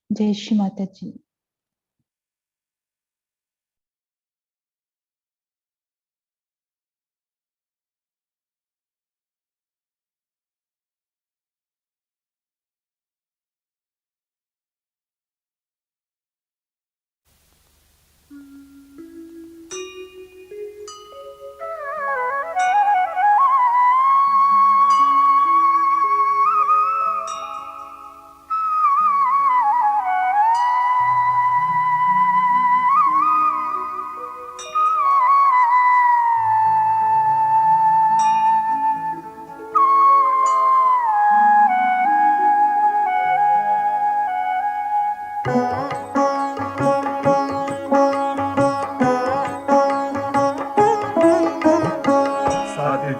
जय श्री माता जी।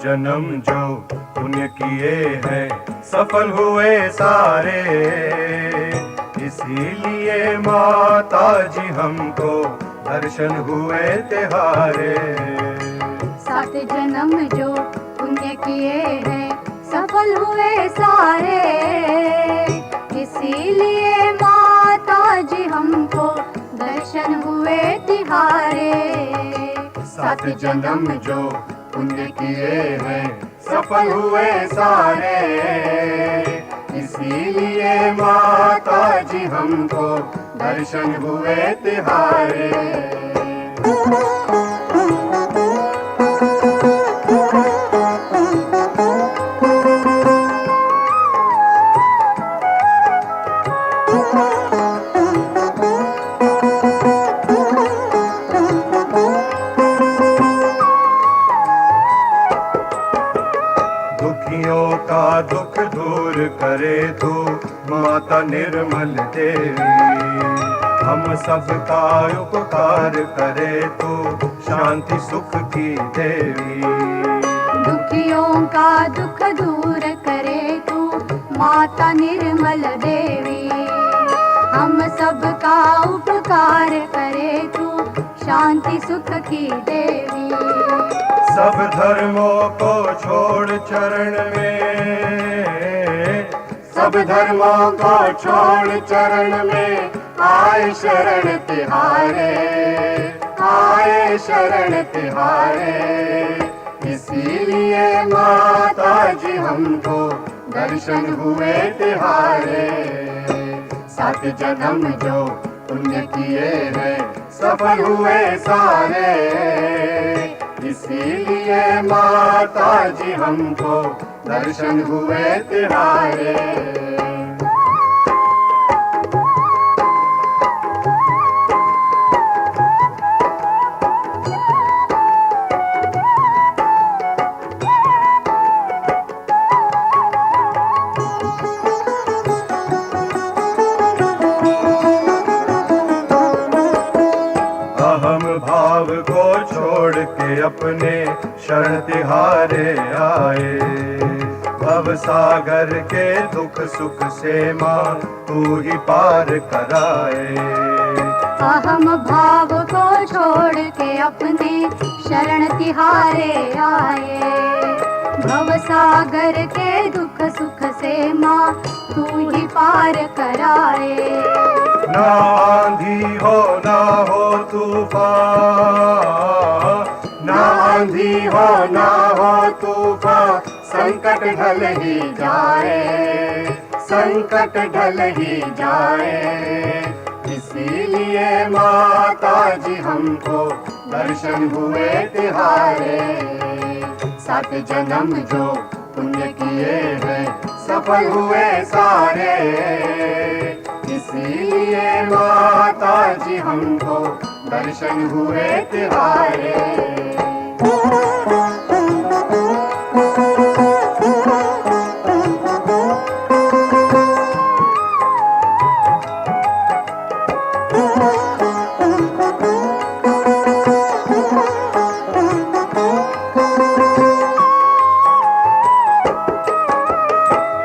जन्म जो पुण्य किए हैं सफल हुए सारे, इसीलिए माता जी हमको दर्शन हुए तिहारे। 7 जन्म जो पुण्य किए हैं सफल हुए सारे, इसीलिए माता जी हमको दर्शन हुए तिहारे। 7 जन्म जो पुण्य किए हैं सफल हुए सारे, इसीलिए माता जी हमको दर्शन हुए तिहारे। दुखियों का दुख दूर करे तू माता निर्मल देवी, हम सबका उपकार करे तू शांति सुख की देवी। दुखियों का दुख दूर करे तू माता निर्मल देवी, हम सबका उपकार करे तू शांति सुख की देवी। सब धर्मों को छोड़ चरण में, सब धर्मों को छोड़ चरण में आए शरण तिहारे, आए शरण तिहारे। इसीलिए माता जी हमको दर्शन हुए तिहारे। 7 जन्म जो पुण्य किए हैं सफल हुए सारे, इसीलिए माता जी हमको दर्शन हुए तिहारे। अहम भाव को छोड़ के अपने शरण तिहारे आए, भव सागर के दुख सुख से माँ तू ही पार कराए। अहम भाव को छोड़ के अपने शरण तिहारे आए, भव सागर के दुख सुख से माँ तू ही पार कराए। ना आंधी हो ना हो तूफान, ना आंधी हो ना हो तूफान, संकट ढल ही जाए, संकट ढल ही जाए। इसीलिए माता जी हमको दर्शन हुए तिहारे। 7 जन्म जो पुण्य किए हैं सफल हुए सारे, इसीलिए माता जी हमको दर्शन हुए तिहारे।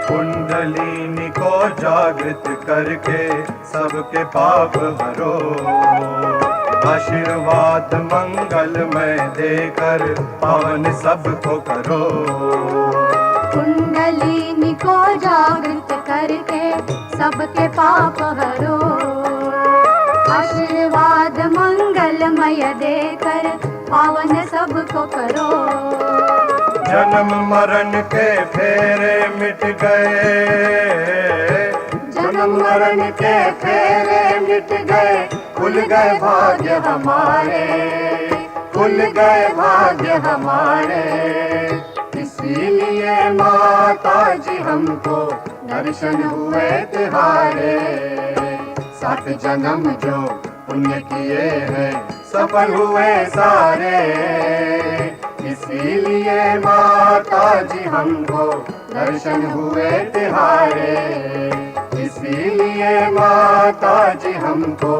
कुंडलिनी को जागृत करके सबके पाप हरो, आशीर्वाद मंगलमय देकर पावन सबको करो। कुंडलिनी को जागृत करके सबके पाप हरो। आशीर्वाद मंगलमय देकर पावन सबको करो। जन्म मरण के फेरे मिट गए, जन्म मरण के फेरे मिट गए, खुल गए भाग्य हमारे, खुल गए भाग्य हमारे। इसीलिए माता जी हमको दर्शन हुए तुम्हारे। 7 जन्म जो पुण्य किए हैं सफल हुए सारे। इसीलिए माता जी हमको दर्शन हुए तुम्हारे। इसीलिए माता जी हमको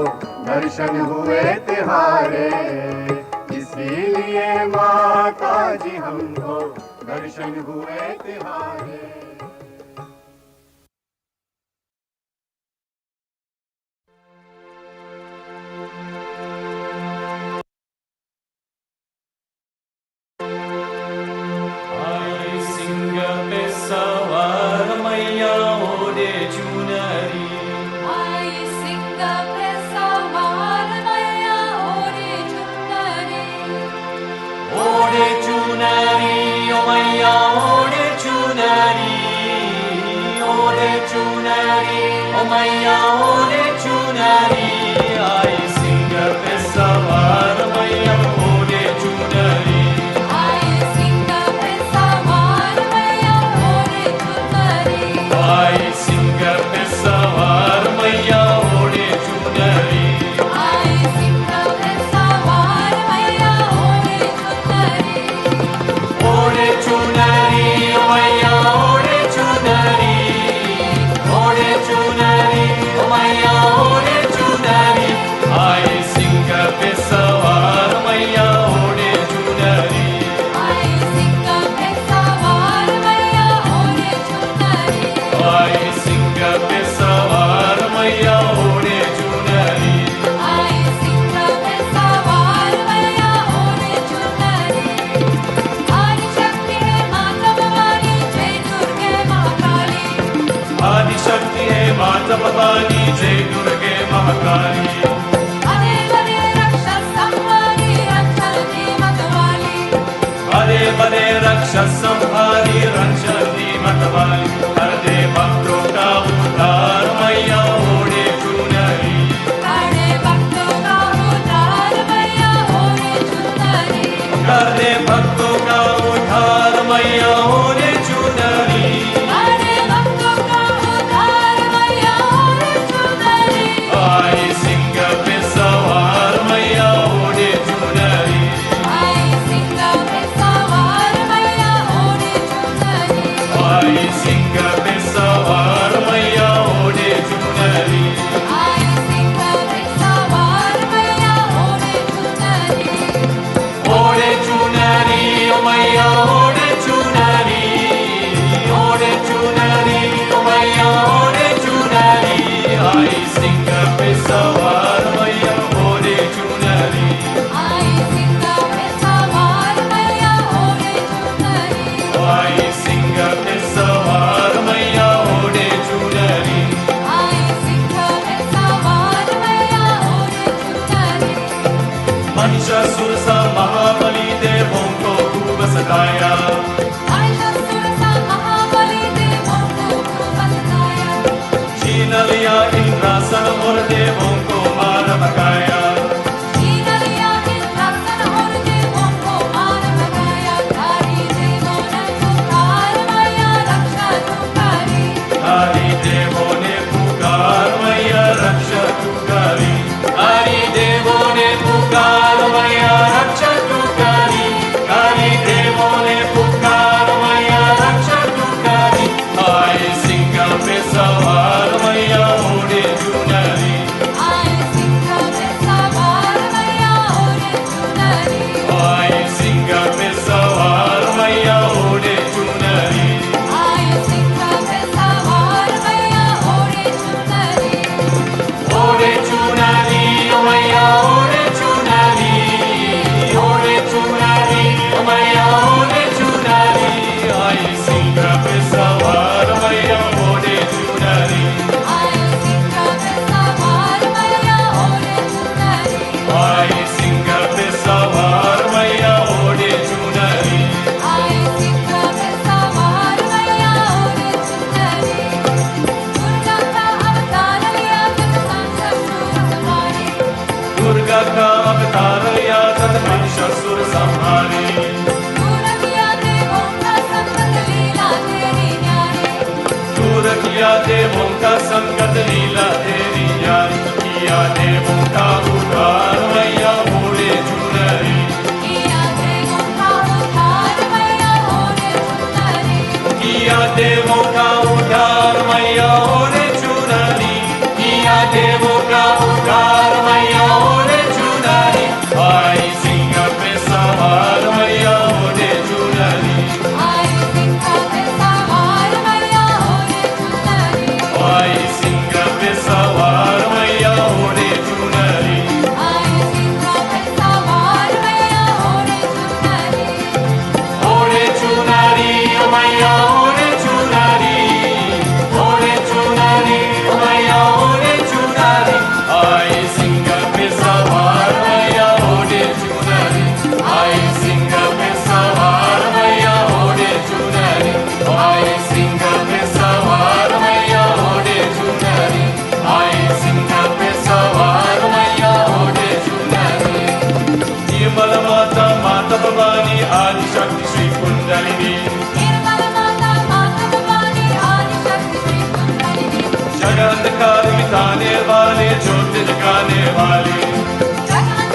दर्शन हुए तुम्हारे। इसीलिए माता जी हमको दर्शन हुए तुम्हारे। का संगत लीला तेरी यारी, किया देवों का उद्धार मैया ओढ़े चुनरी, किया देवों का उद्धार मैया ओढ़े चुनरी, किया देवों का उद्धार मैया ओढ़े चुनरी, किया देवों का उद्धार मैया ओढ़े चुनरी, आई सिंह पे सवार मैया ओढ़े चुनरी, आई सिंह पे सवार मैया ओढ़े चुनरी, आई सिंह पे सवार मैया ओढ़े चुनरी, आई सिंह पे सवार मैया ओढ़े चुनरी, ओढ़े चुनरी मैया ओढ़े चुनरी, ओढ़े चुनरी मैया ओढ़े चुनरी, आई सिंह पे सवार मैया ओढ़े चुनरी, आई सिंह पे सवार मैया ओढ़े चुनरी, आई सिंह पे सवार मैया ओढ़े चुनरी, आई सिंह पे सवार मैया ओढ़े चुनरी, निर्मल माता माता भवानी आदि शक्ति श्री कुंडलिनी, निर्मल माता माता भवानी आदि शक्ति श्री कुंडलिनी, जगत अंधकार मिटाने वाले ज्योति जगाने वाले, जगत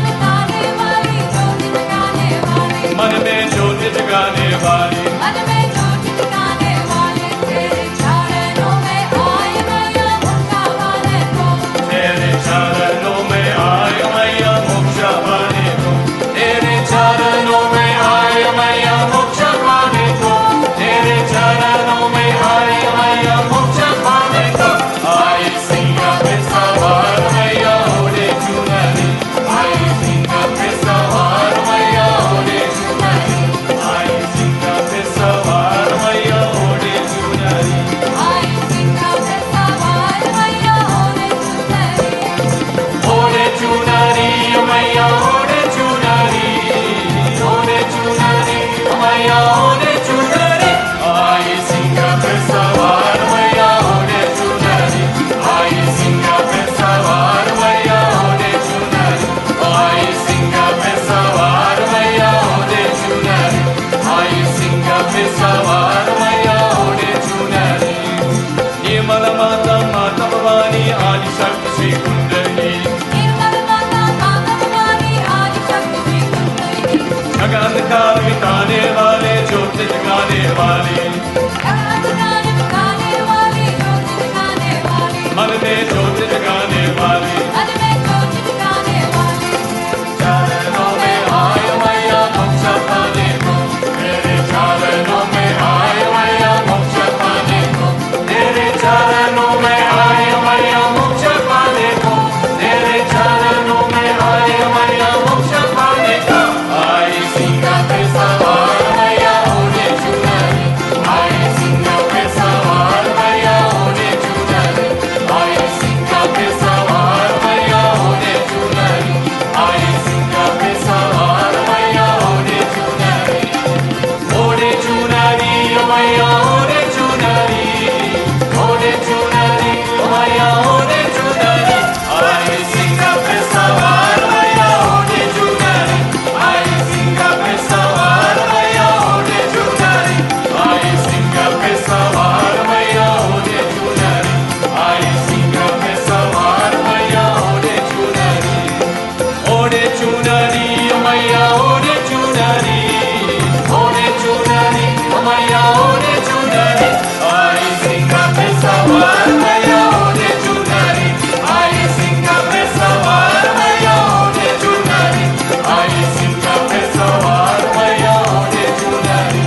मिटाने वाली ज्योति जगाने वाली, मन में ज्योति जगाने वाली, मन में ज्योति जगाने वाले, तेरे चरणों में आए मैया मुक्ता पाने को, तेरे चरणों में आए मैया मोक्ष पाने को, तेरे चरणों में आए मैया मोक्ष पाने को, तेरे चरणों में आए मैया मोक्ष पाने को, आई सिंह पे सवार मैया ओढ़े चुनरी, आई सिंह पे सवार मैया ओढ़े चुनरी, आई सिंह पे सवार मैया ओढ़े चुनरी, आई सिंह पे सवार मैया ओढ़े चुनरी, ओढ़े चुनरी मैया ओढ़े चुनरी, ओढ़े चुनरी मैया ओढ़े चुनरी, आई सिंह पे सवार मैया ओढ़े चुनरी, आई सिंह पे सवार मैया ओढ़े चुनरी, आई सिंह पे सवार मैया ओढ़े चुनरी, आई सिंह पे सवार मैया ओढ़े चुनरी, निर्मल माता माता भवानी आदि शक्ति श्री कुंडली, निर्मल माता माता भवानी आदि शक्ति श्री कुंडलिनी, जगत अंधकार मिटाने वाले ज्योति जगाने वाले, जगत मिटाने वाली ज्योति जगाने वाली, मन में ज्योति जगाने वाले, मन में ज्योति जगाने वाली, चरणों में आए मैया मोक्ष पाने को, तेरे चरणों में आए मैया मोक्ष पाने को, तेरे चरणों में आए मैया मोक्ष पाने को, तेरे चरणों में आए मैया मोक्ष पाने को, आई सिंह पे सवार मैया ओढ़े चुनरी, आई सिंह पे सवार मैया ओढ़े चुनरी, आई सिंह पे सवार मैया ओढ़े चुनरी, आई सिंह पे सवार मैया ओढ़े चुनरी, ओढ़े चुनरी मैया ओढ़े चुनरी, ओढ़े चुनरी मैया ओढ़े चुनरी, आई सिंह पे सवार मैया ओढ़े चुनरी, आई सिंह पे सवार मैया ओढ़े चुनरी, आई सिंह पे सवार मैया ओढ़े चुनरी, आई सिंह पे सवार मैया ओढ़े चुनरी, ओढ़े चुनरी मैया ओढ़े चुनरी, ओढ़े चुनरी मैया ओढ़े चुनरी, आई सिंह पे सवार मैया ओढ़े चुनरी, आई सिंह पे सवार मैया ओढ़े चुनरी, आई सिंह पे सवार मैया ओढ़े चुनरी,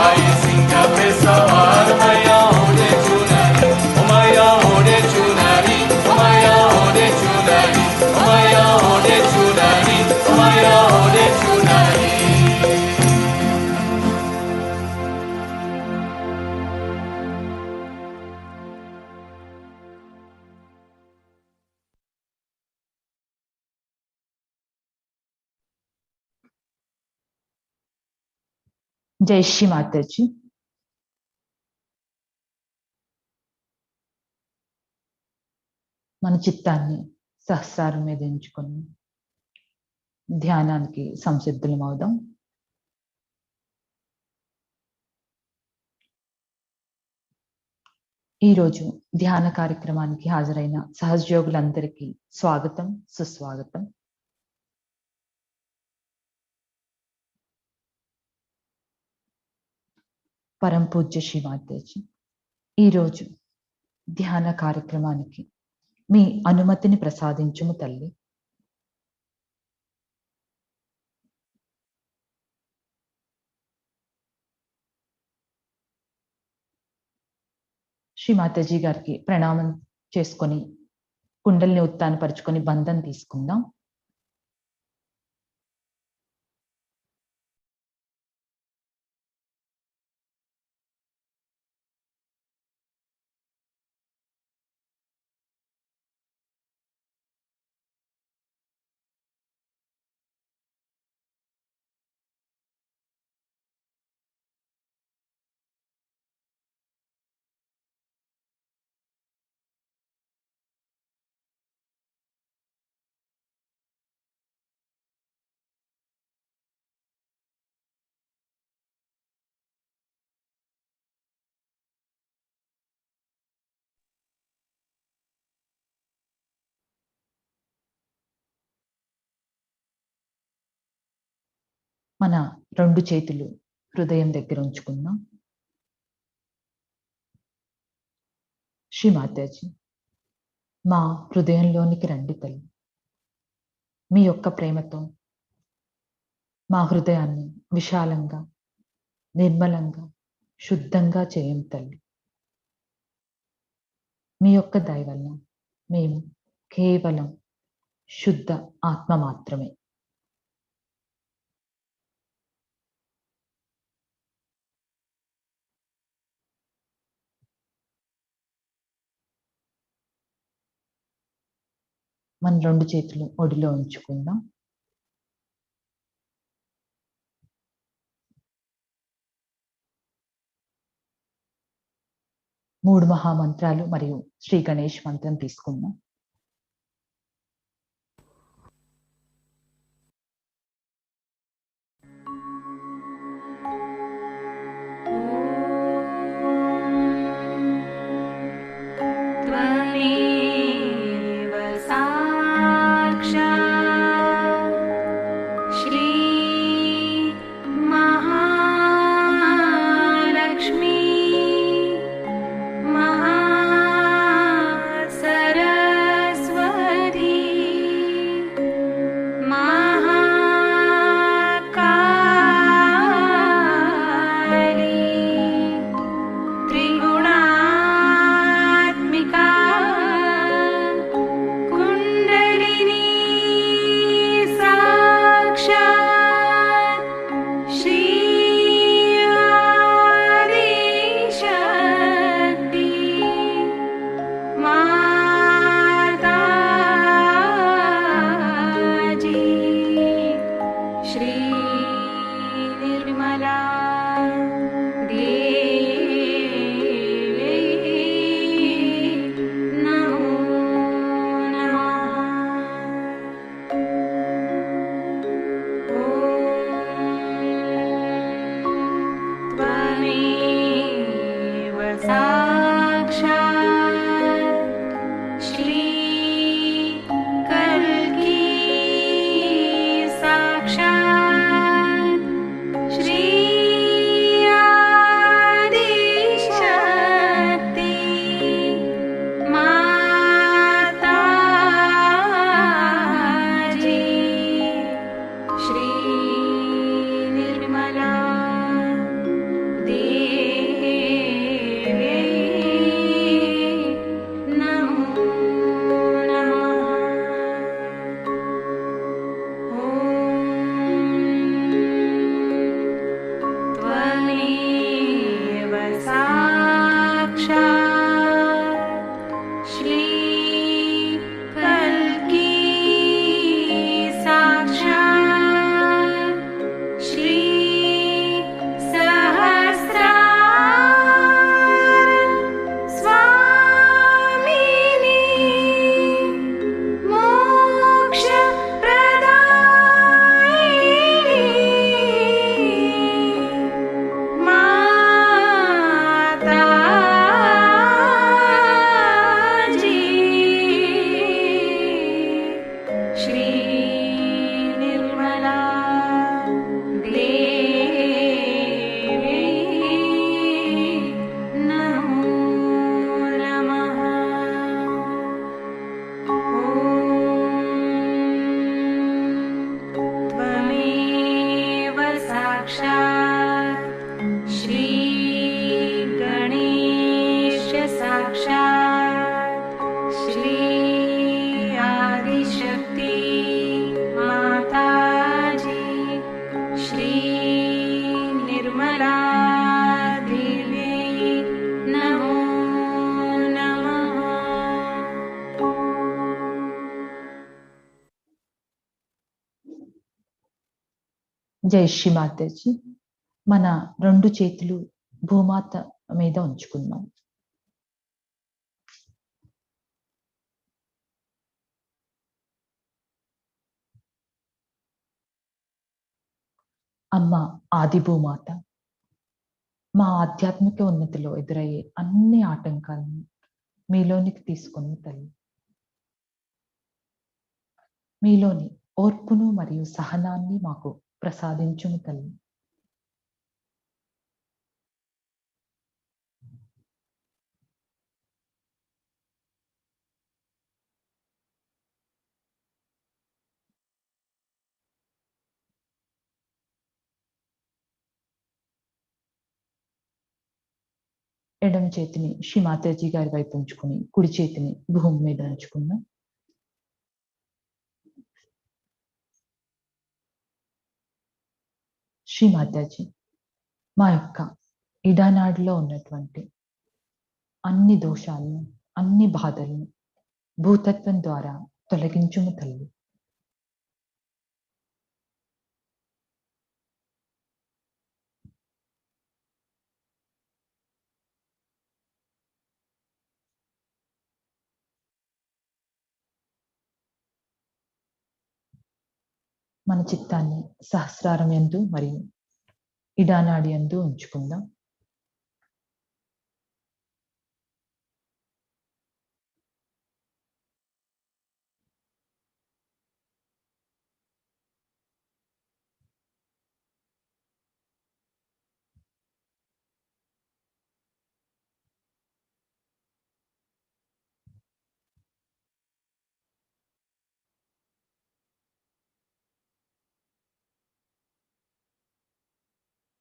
आई सिंह पे सवार मैया ओढ़े चुनरी, मैया ओढ़े चुनरी, मैया ओढ़े चुनरी, मैया ओढ़े चुनरी, मैया ओढ़े चुनरी। జై శ్రీ మాతాజీ. మన చిత్తాన్ని సహస్రారం మీద ఎంచుకొని ధ్యానానికి సంసిద్ధులం అవుదాం. ఈరోజు ధ్యాన కార్యక్రమానికి హాజరైన సహజయోగులందరికీ స్వాగతం, సుస్వాగతం. పరం పూజ్య శ్రీ మాతాజీ, ఈరోజు ధ్యాన కార్యక్రమానికి మీ అనుమతిని ప్రసాదించుము తల్లి. శ్రీ మాతాజీ గారికి ప్రణామం చేసుకొని కుండల్ని ఉత్తానపరుచుకొని బంధం తీసుకుందాం. మన రెండు చేతులు హృదయం దగ్గర ఉంచుకుందాం. శ్రీ మాతాజీ, మా హృదయంలోనికి రండి తల్లి. మీ యొక్క ప్రేమతో మా హృదయాన్ని విశాలంగా, నిర్మలంగా, శుద్ధంగా చేయం తల్లి. మీ యొక్క దయ వల్ల మేము కేవలం శుద్ధ ఆత్మ మాత్రమే. మన రెండు చేతులు ఒడిలో ఉంచుకుందాం. మూడు మహామంత్రాలు మరియు శ్రీ గణేష్ మంత్రం తీసుకుందాం. त्वमेव साक्षात् श्री महालक्ष्मी महासरस्वती महाकाली त्रिगुणात्मिका कुण्डलिनी साक्षात् श्री आदिशक्ति माताजी श्री निर्मला देवी नमो नमः। त्वमेव साक्षात् జై శ్రీ మాతాజీ. మన 2 చేతులు భూమాత మీద ఉంచుకుందాం. అమ్మ ఆది భూమాత, మా ఆధ్యాత్మిక ఉన్నతిలో ఎదురయ్యే అన్ని ఆటంకాలను మీలోనికి తీసుకుని తల్లి. మీలోని ఓర్పును మరియు సహనాన్ని మాకు ప్రసాదించుము తల్లి. ఎడమ చేతిని శ్రీ మాతాజీ గారి వైపు ఉంచుకుని కుడి చేతిని భూమి మీద ఉంచుకుందాం. శ్రీ మాతాజీ, మా యొక్క ఇడానాడిలో ఉన్నటువంటి అన్ని దోషాలను, అన్ని బాధలను భూతత్వం ద్వారా తొలగించుము తల్లి. మన చిత్తాన్ని సహస్రారం యందు మరియు ఇడానాడి యందు ఉంచుకుందాం.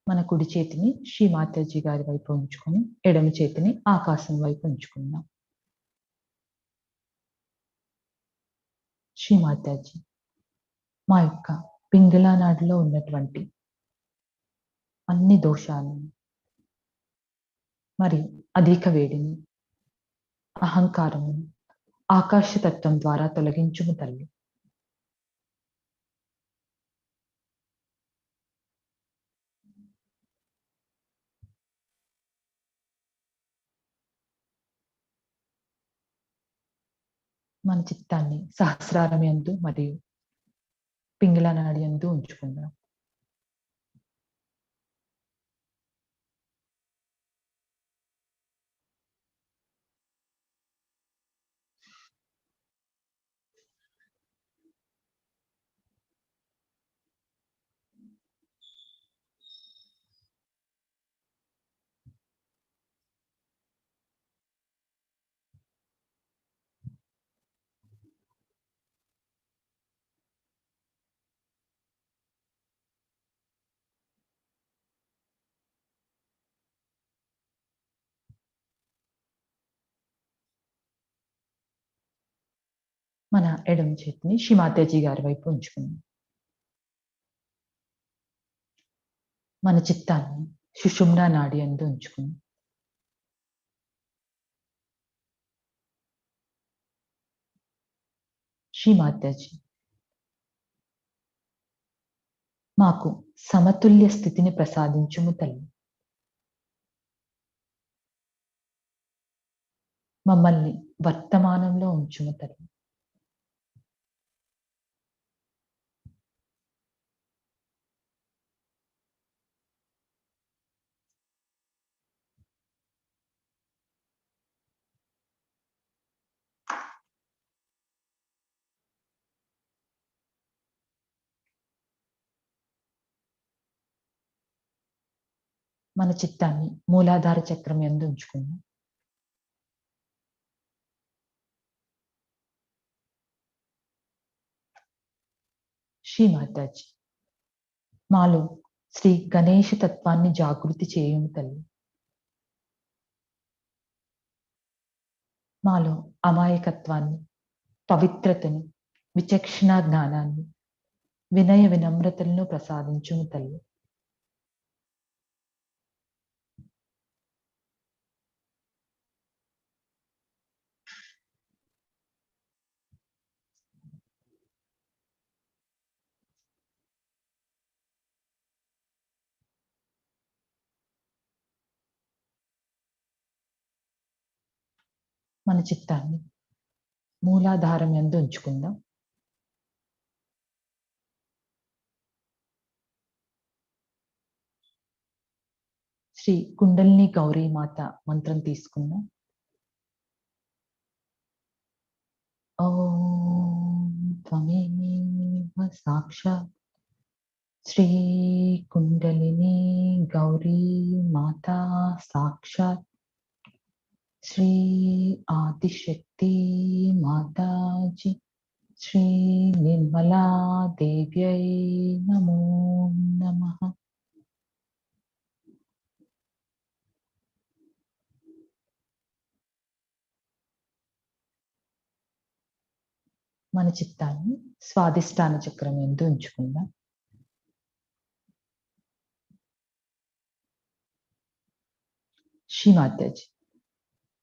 మన కుడి చేతిని శ్రీ మాతాజీ గారి వైపు ఉంచుకొని ఎడమ చేతిని ఆకాశం వైపు ఉంచుకుందాం. శ్రీ మాతాజీ, మా యొక్క పింగళా నాడిలో ఉన్నటువంటి అన్ని దోషాలను మరియు అధిక వేడిని, అహంకారమును ఆకాశతత్వం ద్వారా తొలగించుము తల్లి. మన చిత్తాన్ని సహస్రారం యందు మరియు పింగళ నాడి యందు ఉంచుకుందాం. మన ఎడమ చేతిని శ్రీ మాతాజీ గారి వైపు ఉంచుకుందాం. మన చిత్తాన్ని సుషుమ్నా నాడి యందు ఉంచుకుందాం. శ్రీ మాతాజీ, మాకు సమతుల్య స్థితిని ప్రసాదించుము తల్లి. మమ్మల్ని వర్తమానంలో ఉంచుము తల్లి. మన చిత్తాన్ని మూలాధార చక్రం యందు ఉంచుకుందాం. శ్రీ మాతాజీ, మాలో శ్రీ గణేష తత్వాన్ని జాగృతి చేయుము తల్లి. మాలో అమాయకత్వాన్ని, పవిత్రతను, విచక్షణ జ్ఞానాన్ని, వినయ వినమ్రతలను ప్రసాదించుము తల్లి. మన చిత్తాన్ని మూలాధారం యందు ఉంచుకుందాం. శ్రీ కుండలిని గౌరీ మాత మంత్రం తీసుకుందాం. ఓం త్వమేవ సాక్షాత్ శ్రీ కుండలిని గౌరీ మాతా సాక్షాత్ శ్రీ ఆదిశక్తి మాతాజీ శ్రీ నిర్మలా దేవ్యై నమో నమః. మన చిత్తాన్ని స్వాదిష్టాన చక్రం యందు ఉంచుకుందాం. శ్రీ మాతాజీ,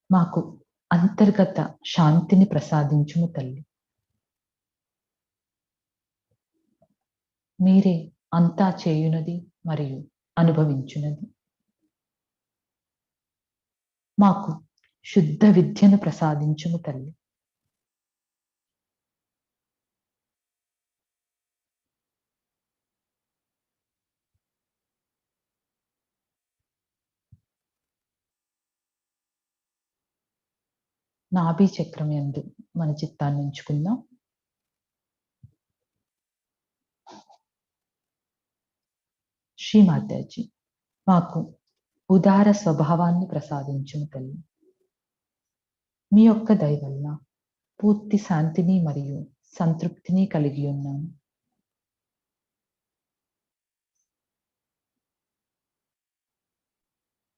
మాకు అంతర్గత శాంతిని ప్రసాదించుము తల్లి. మీరే అంతా చేయునది మరియు అనుభవించునది. మాకు శుద్ధ విద్యను ప్రసాదించుము తల్లి. నాభి చక్రం యందు మన చిత్తాన్ని ఉంచుకుందాం. శ్రీ మాతాజీ, మాకు ఉదార స్వభావాన్ని ప్రసాదించుము తల్లి. మీ యొక్క దయ వల్ల పూర్తి శాంతిని మరియు సంతృప్తిని కలిగి ఉన్నాను.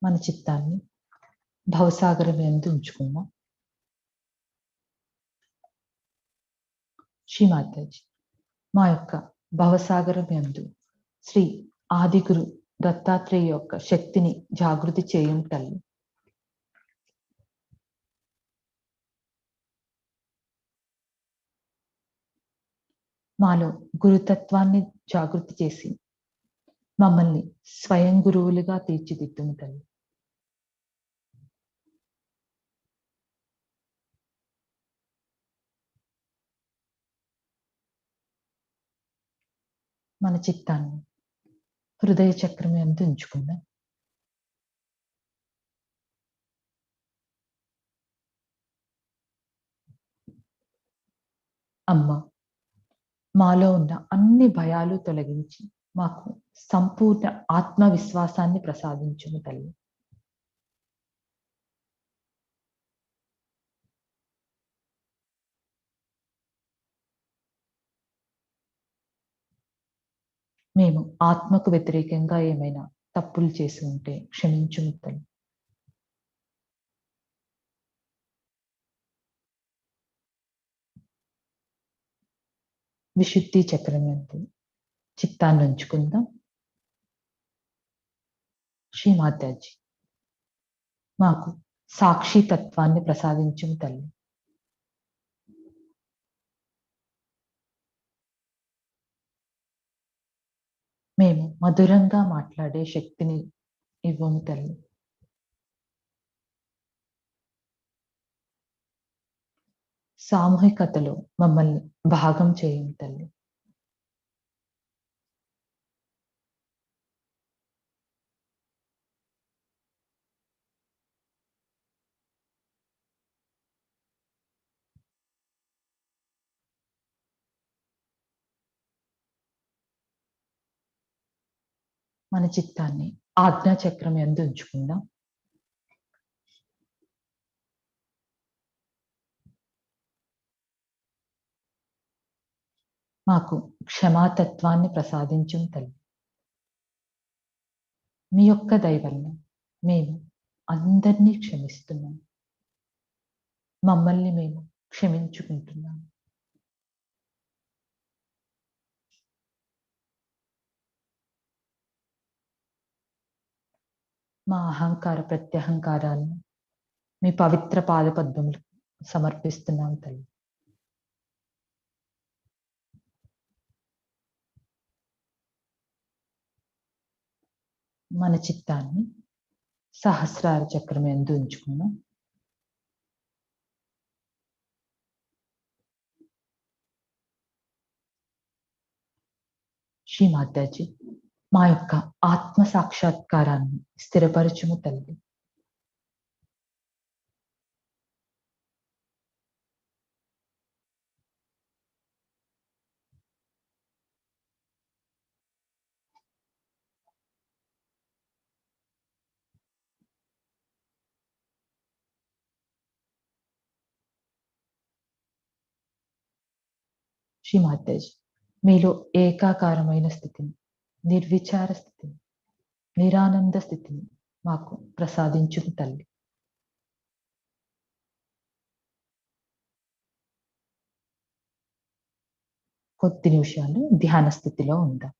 మన చిత్తాన్ని భవసాగరం యందు ఉంచుకుందాం. శ్రీ మాతాజీ, మా యొక్క భవసాగరం యందు శ్రీ ఆదిగురు దత్తాత్రేయ యొక్క శక్తిని జాగృతి చేయం తల్లి. మాలో గురుతత్వాన్ని జాగృతి చేసి మమ్మల్ని స్వయం గురువులుగా తీర్చిదిద్దుము తల్లి. మన చిత్తాన్ని హృదయ చక్రం యందు ఉంచుకుందాం. అమ్మ, మాలో ఉన్న అన్ని భయాలు తొలగించి మాకు సంపూర్ణ ఆత్మవిశ్వాసాన్ని ప్రసాదించుము తల్లి. మేము ఆత్మకు వ్యతిరేకంగా ఏమైనా తప్పులు చేసి ఉంటే క్షమించుము తల్లి. విశుద్ధి చక్రం యందు చిత్తాన్ని ఉంచుకుందాం. శ్రీ మాతాజీ, మాకు సాక్షి తత్వాన్ని ప్రసాదించుము తల్లి. మేము మధురంగా మాట్లాడే శక్తిని ఇవ్వము తల్లి. సామూహికతలో మమ్మల్ని భాగం చేయము తల్లి. మన చిత్తాన్ని ఆజ్ఞా చక్రం యందు ఉంచుకుందాం. మాకు క్షమాతత్వాన్ని ప్రసాదించుము తల్లి. మీ యొక్క దయ వల్ల మేము అందరినీ క్షమిస్తున్నాం. మమ్మల్ని మేము క్షమించుకుంటున్నాం. మా అహంకార ప్రత్యహంకారాలను మీ పవిత్ర పాదపద్మములు సమర్పిస్తున్నాం తల్లి. మన చిత్తాన్ని సహస్రార చక్రం యందు ఉంచుకున్నాం. శ్రీ మాతాజీ, మా యొక్క ఆత్మ సాక్షాత్కారాన్ని స్థిరపరచుము తల్లి. శ్రీ మాతాజీ, మీలో ఏకాకారమైన స్థితిని, నిర్విచార స్థితిని, నిరానంద స్థితిని మాకు ప్రసాదించుము తల్లి. కొద్ది నిమిషాలు ధ్యాన స్థితిలో ఉందాం.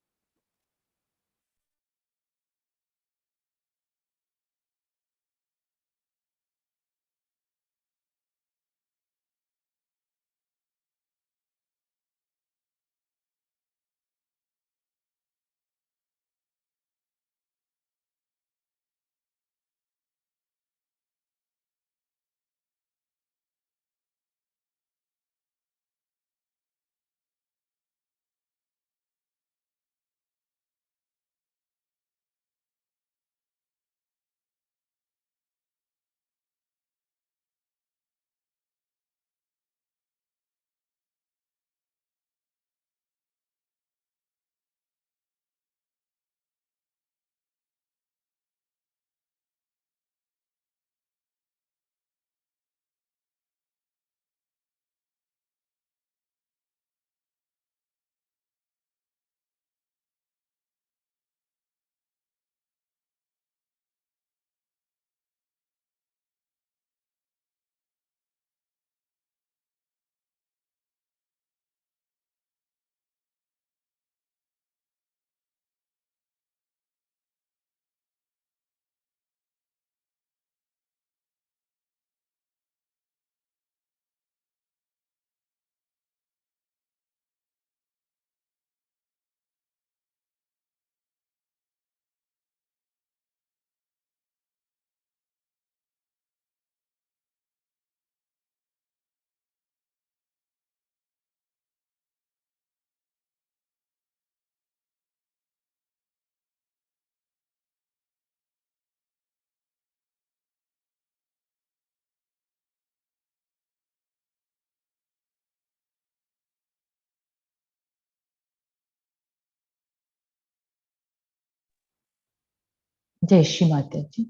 జై శ్రీ మాతాజీ.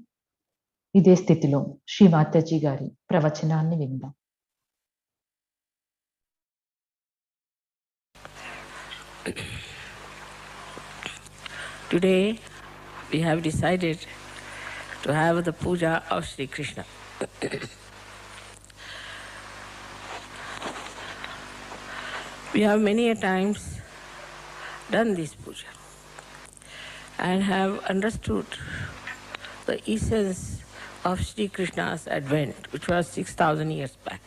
ఇదే స్థితిలో శ్రీ మాతాజీ గారి ప్రవచనాన్ని విందాం. Today we have decided to have the puja of Sri Krishna. We have many a times done this puja and have understood the essence of Sri Krishna's advent, which was 6,000 years back.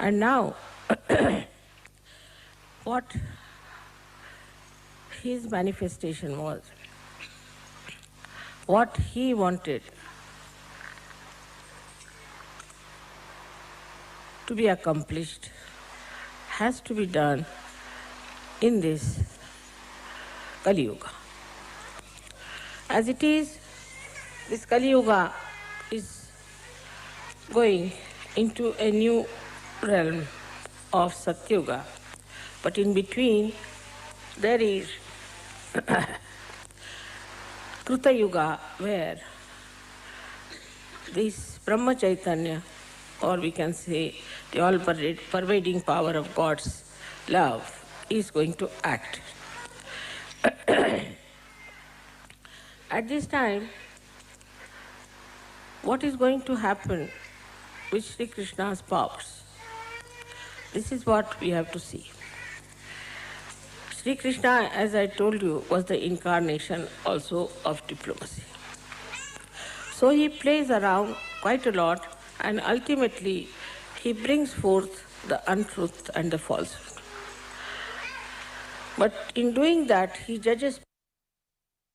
And now, what his manifestation was, what he wanted to be accomplished, has to be done in this Kali Yuga. As it is, this Kali Yuga is going into a new realm of Satyuga, but in between there is Kruta Yuga, where this Brahma Chaitanya, or we can say the all-pervading power of God's love, is going to act. At this time, what is going to happen with Sri Krishna's powers? This is what we have to see. Sri Krishna, as I told you, was the incarnation also of diplomacy. So he plays around quite a lot, and ultimately he brings forth the untruth and the falsehood. But in doing that, he judges.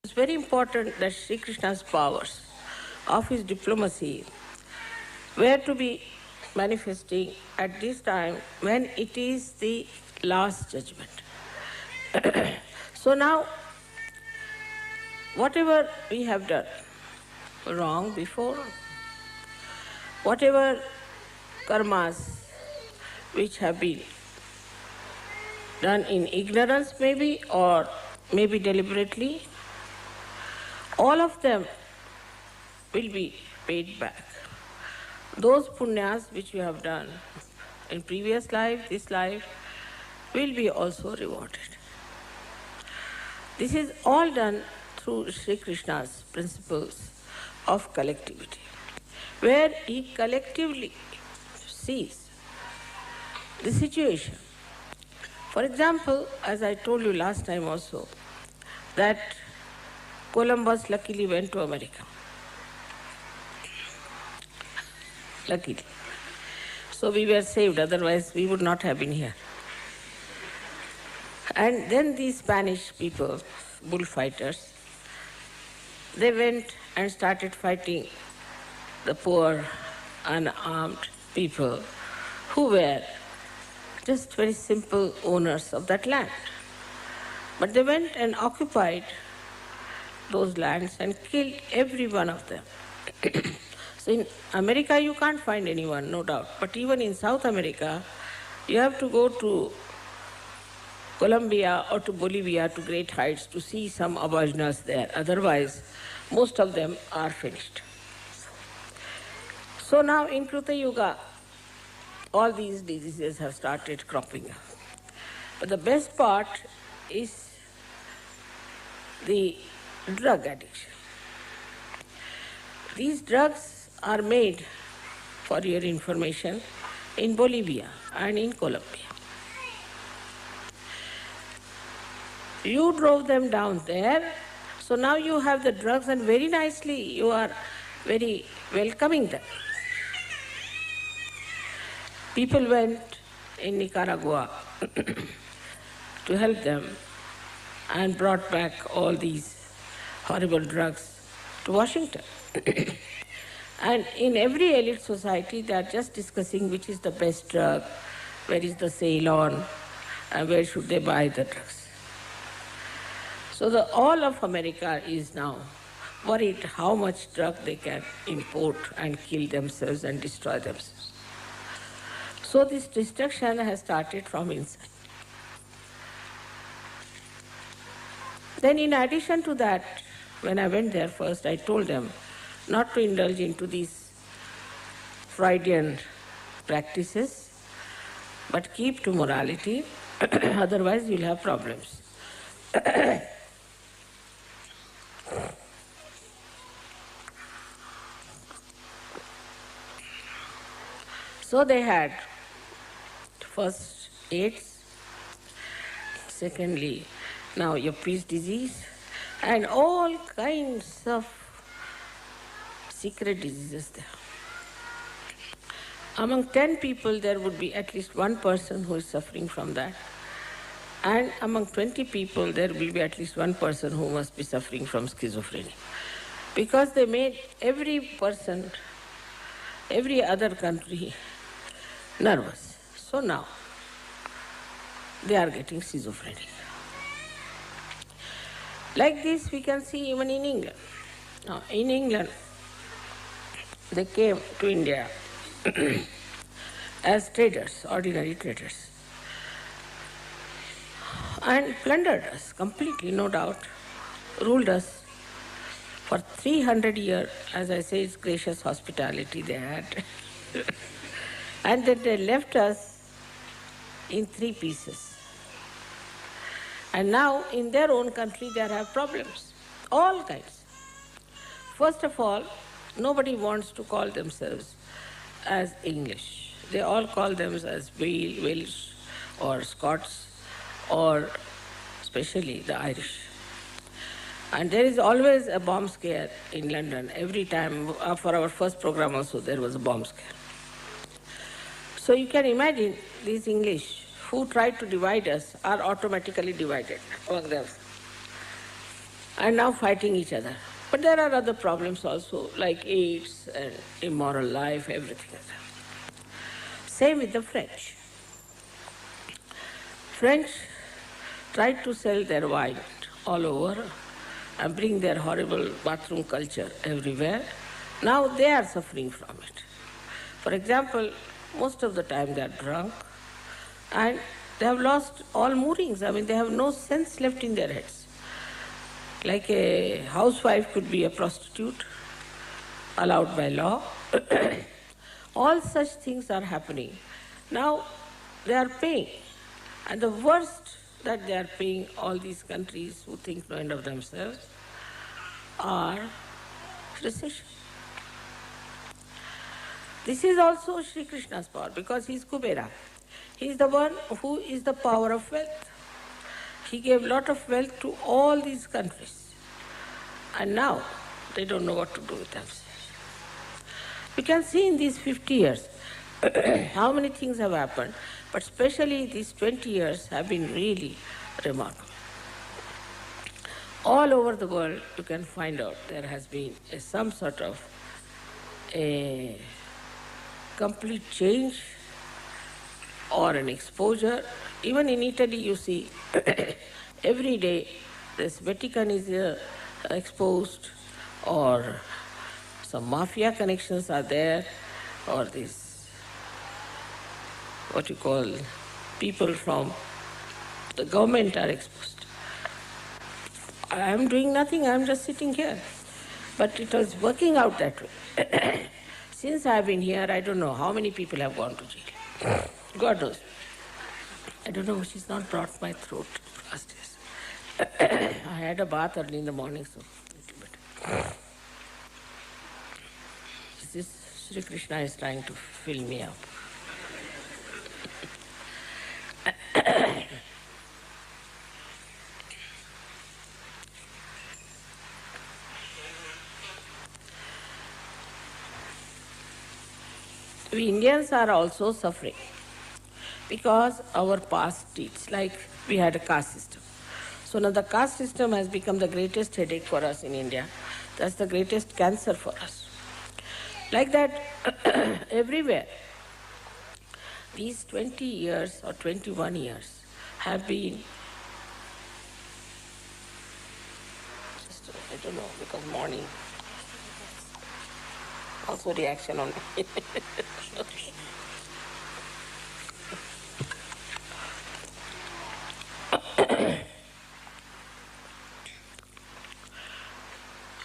It's very important that Sri Krishna's powers of his diplomacy were to be manifesting at this time when it is the last judgment. So now, whatever we have done wrong before, whatever karmas which have been done in ignorance maybe, or maybe deliberately, all of them will be paid back. Those punyas which you have done in previous life, this life, will be also rewarded. This is all done through Sri Krishna's principles of collectivity, where he collectively sees the situation. For example, as I told you last time also, that Columbus luckily went to America. Luckily. So we were saved, otherwise we would not have been here. And then these Spanish people, bullfighters, they went and started fighting the poor, unarmed people who were just very simple owners of that land. But they went and occupied those lands and killed every one of them. So in America you can't find anyone, no doubt. But even in South America, you have to go to Colombia or to Bolivia, to great heights, to see some aboriginals there. Otherwise, most of them are finished. So now in Kruta Yuga, all these diseases have started cropping up. But the best part is the drug addiction. These drugs are made, for your information, in Bolivia and in Colombia. You drove them down there, so now you have the drugs, and very nicely you are very welcoming them. People went in Nicaragua to help them and brought back all these horrible drugs to Washington. And in every elite society, they are just discussing which is the best drug, where is the sale on, and where should they buy the drugs. So all of America is now worried how much drug they can import and kill themselves and destroy themselves. So this destruction has started from inside. Then in addition to that, when I went there first, I told them not to indulge into these Freudian practices, but keep to morality, otherwise you'll have problems. So they had first AIDS, secondly now Yuppies disease, and all kinds of secret diseases there. Among 10 people, there would be at least one person who is suffering from that. And among 20 people, there will be at least one person who must be suffering from schizophrenia. Because they made every person, every other country nervous. So now, they are getting schizophrenic. Like this, we can see even in England. Now, in England, they came to India as traders, ordinary traders, and plundered us completely, no doubt, ruled us for 300 years. As I say, it's gracious hospitality they had. And then they left us in 3 pieces. And now, in their own country, they have problems, all kinds. First of all, nobody wants to call themselves as English. They all call themselves as Welsh or Scots, or especially the Irish. And there is always a bomb scare in London. Every time, for our first program also, there was a bomb scare. So you can imagine these English who tried to divide us are automatically divided among them and now fighting each other. But there are other problems also, like AIDS and immoral life, everything like that. Same with the French. French tried to sell their wine all over and bring their horrible bathroom culture everywhere. Now they are suffering from it. For example, most of the time they are drunk and they have lost all moorings. I mean, they have no sense left in their heads. Like a housewife could be a prostitute, allowed by law. All such things are happening. Now they are paying. And the worst that they are paying, all these countries who think no end of themselves, are recession. This is also Sri Krishna's power because he is Kubera. He is the one who is the power of wealth. He gave lot of wealth to all these countries. And now they don't know what to do with themselves. We can see in these 50 years how many things have happened, but especially these 20 years have been really remarkable. All over the world you can find out there has been some sort of a complete change or an exposure. Even in Italy you see every day this Vatican is exposed, or some mafia connections are there, or this, what you call, people from the government are exposed. I am doing nothing, I am just sitting here. But it was working out that way. Since I have been here, I don't know how many people have gone to jail. God knows. I don't know, she's not brought my throat last days. I had a bath early in the morning, so a little bit. This Sri Krishna is trying to fill me up. We Indians are also suffering because our past deeds, like we had a caste system. So now the caste system has become the greatest headache for us in India. That's the greatest cancer for us. Like that, everywhere, these 20 years or 21 years have been, I don't know, because morning, also reaction on me.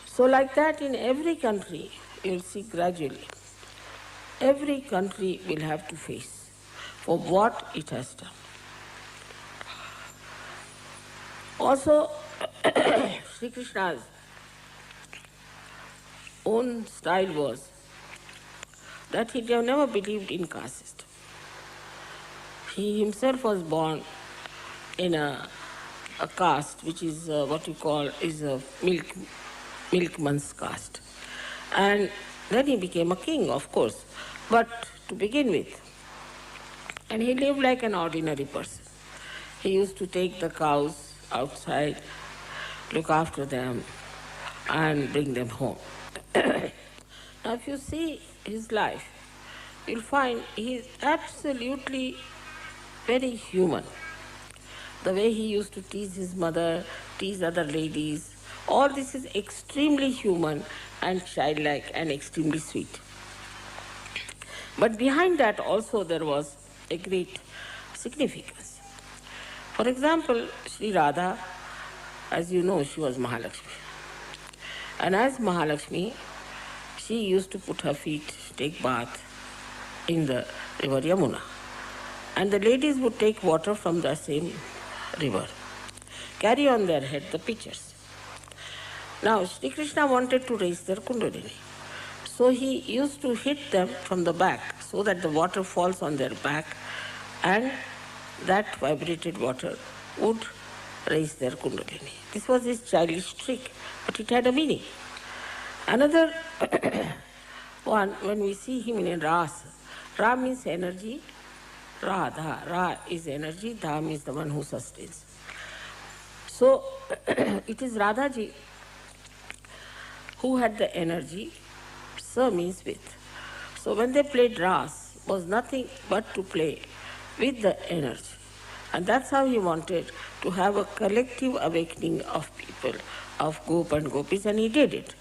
So like that in every country, you'll see gradually, every country will have to face for what it has done. Also, Sri Krishna's own style was that he never believed in caste system. He himself was born in a caste which is what you call is a milkman's caste. And then he became a king, of course, but to begin with. And he lived like an ordinary person. He used to take the cows outside, look after them, and bring them home. Now, if you see his life, you'll find he is absolutely very human. The way he used to tease his mother, tease other ladies, all this is extremely human and childlike and extremely sweet. But behind that also there was a great significance. For example, Sri Radha, as you know, she was Mahalakshmi. And as Mahalakshmi, she used to put her feet, take bath in the river Yamuna. And the ladies would take water from the same river, carry on their head the pitchers. Now, Sri Krishna wanted to raise their kundalini. So he used to hit them from the back so that the water falls on their back and that vibrated water would raise their kundalini. This was his childish trick, but it had a meaning. Another one, when we see him in Ras, Ra means energy, Radha, Ra is energy, Dha means the one who sustains. So it is Radhaji who had the energy, Sa means with. So when they played Ras, was nothing but to play with the energy. And that's how he wanted to have a collective awakening of people, of gop and gopis, and he did it.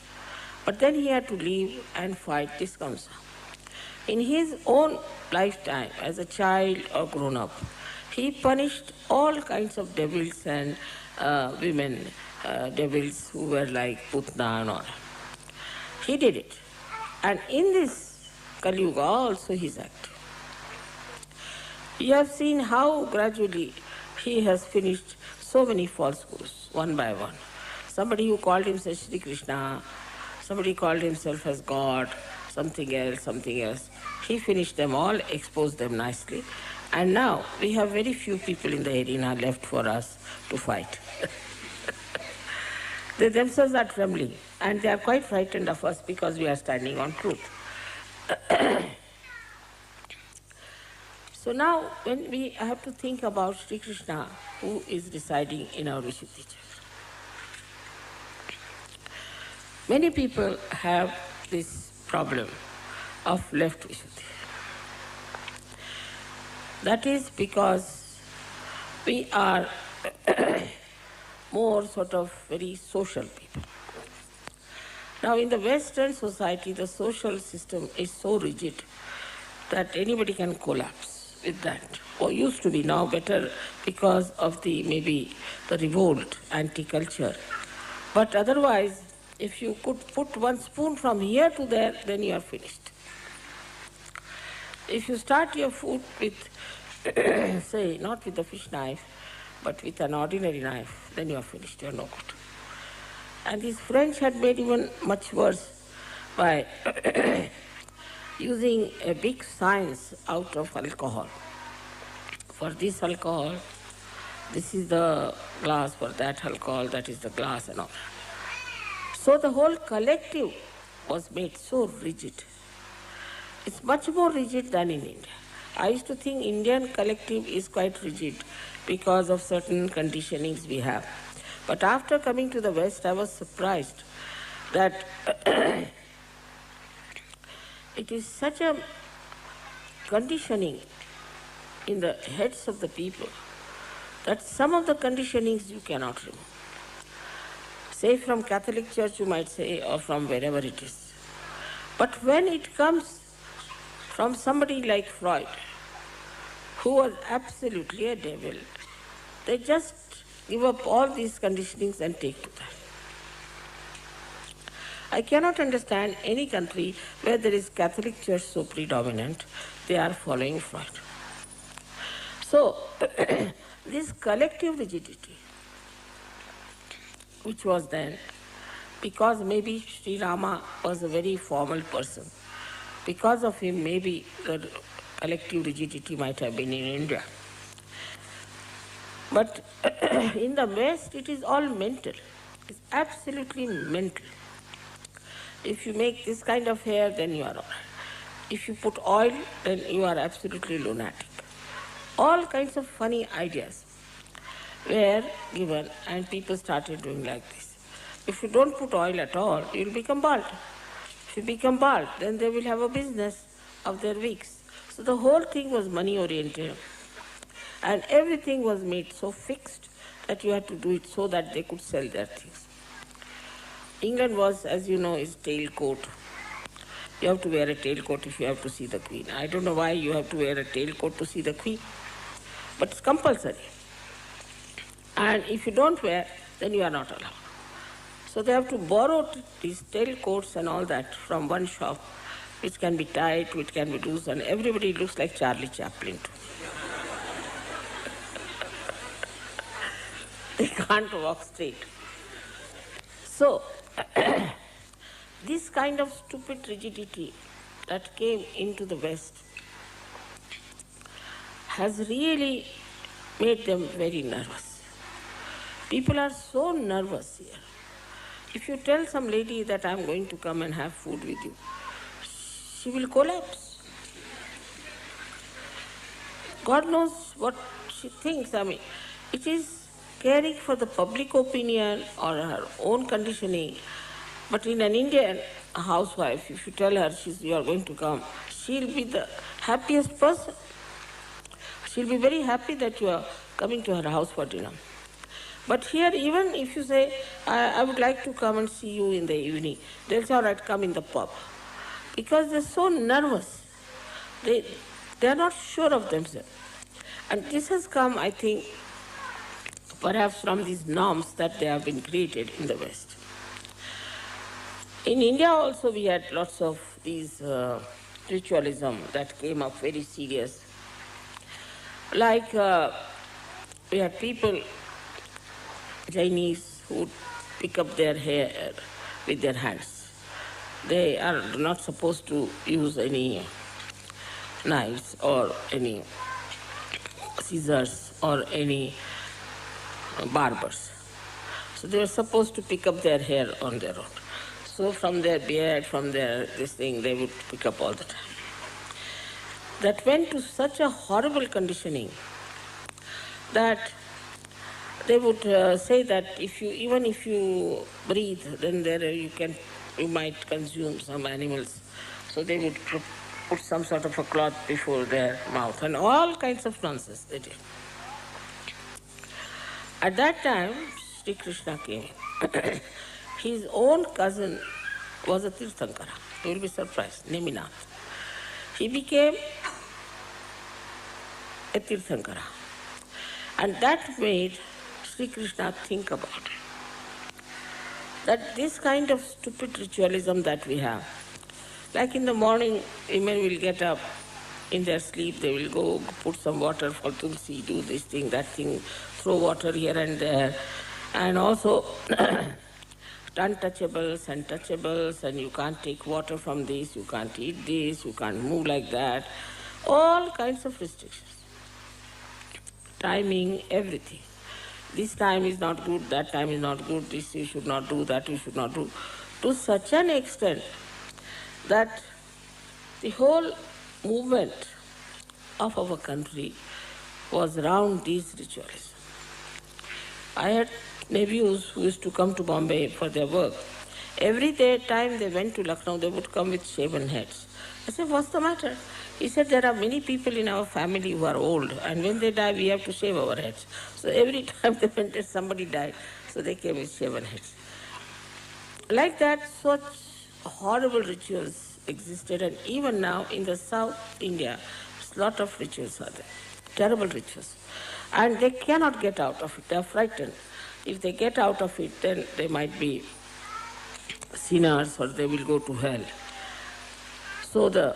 But then he had to leave and fight this Kamsa. In his own lifetime, as a child or grown up, he punished all kinds of devils and women, devils who were like Putna and all. He did it. And in this Kali Yuga also he is active. You have seen how gradually he has finished so many false gurus, one by one. Somebody who called himself Sri Krishna, somebody called himself as God, something else. He finished them all, exposed them nicely. And now we have very few people in the arena left for us to fight. They themselves are trembling and they are quite frightened of us because we are standing on truth. So now when we have to think about Sri Krishna who is residing in our Vishuddhi Chakra. Many people have this problem of left Vishuddhi. That is because we are more sort of very social people. Now in the Western society, the social system is so rigid that anybody can collapse with that. Or used to be, now better because of the maybe the revolt, anti-culture. But otherwise, if you could put one spoon from here to there, then you are finished. If you start your food with, say, not with a fish knife, but with an ordinary knife, then you are finished, you are no good. And these French had made even much worse by using a big science out of alcohol. For this alcohol, this is the glass, for that alcohol, that is the glass and all. So the whole collective was made so rigid. It's much more rigid than in India. I used to think Indian collective is quite rigid because of certain conditionings we have. But after coming to the West, I was surprised that it is such a conditioning in the heads of the people that some of the conditionings you cannot remove. Say from Catholic Church you might say, or from wherever it is. But when it comes from somebody like Freud, who was absolutely a devil, they just give up all these conditionings and take to that. I cannot understand any country where there is Catholic Church so predominant, they are following Freud. So, this collective rigidity, which was then, because maybe Sri Rama was a very formal person, because of him maybe the collective rigidity might have been in India. But in the West, it is all mental. It's absolutely mental. If you make this kind of hair, then you are all right. If you put oil, then you are absolutely lunatic. All kinds of funny ideas were given and people started doing like this. If you don't put oil at all, you will become bald. If you become bald, then they will have a business of their wigs. So the whole thing was money oriented. And everything was made so fixed that you had to do it so that they could sell their things. England was, as you know, is tailcoat. You have to wear a tailcoat if you have to see the Queen. I don't know why you have to wear a tailcoat to see the Queen, but it's compulsory. And if you don't wear, then you are not allowed. So they have to borrow these tailcoats and all that from one shop, which can be tied, which can be loose, and everybody looks like Charlie Chaplin too. They can't walk straight. So, this kind of stupid rigidity that came into the West has really made them very nervous. People are so nervous here. If you tell some lady that I'm going to come and have food with you, she will collapse. God knows what she thinks. I mean, it is caring for the public opinion or her own conditioning. But in an Indian housewife, if you tell her you are going to come, she'll be the happiest person. She'll be very happy that you are coming to her house for dinner. But here, even if you say, I would like to come and see you in the evening, they'll say, all right, come in the pub. Because they're so nervous. They are not sure of themselves. And this has come, I think, perhaps from these norms that they have been created in the West. In India also we had lots of these ritualism that came up very serious. Like we had people, Chinese, who pick up their hair with their hands. They are not supposed to use any knives or any scissors or any barbers. So they were supposed to pick up their hair on their own. So from their beard, from their this thing, they would pick up all the time. That went to such a horrible conditioning that they would say that even if you breathe, then you might consume some animals. So they would put some sort of a cloth before their mouth and all kinds of nonsense they did. At that time, Sri Krishna came. His own cousin was a Tirthankara. You will be surprised, Neminath. He became a Tirthankara. And that made Sri Krishna think about it. That this kind of stupid ritualism that we have, like in the morning, women will get up in their sleep, they will go put some water for Tulsi, do this thing, that thing, throw water here and there, and also untouchables and touchables, and you can't take water from this, you can't eat this, you can't move like that, all kinds of restrictions. Timing, everything. This time is not good, that time is not good, this you should not do, that you should not do. To such an extent that the whole movement of our country was around these rituals. I had nephews who used to come to Bombay for their work. Every time they went to Lucknow, they would come with shaven heads. I said, what's the matter? He said, there are many people in our family who are old, and when they die, we have to shave our heads. So every time they went, somebody died, so they came with shaven heads. Like that, such horrible rituals existed, and even now in the South India, a lot of rituals are there, terrible rituals. And they cannot get out of it, they are frightened. If they get out of it, then they might be sinners or they will go to hell. So the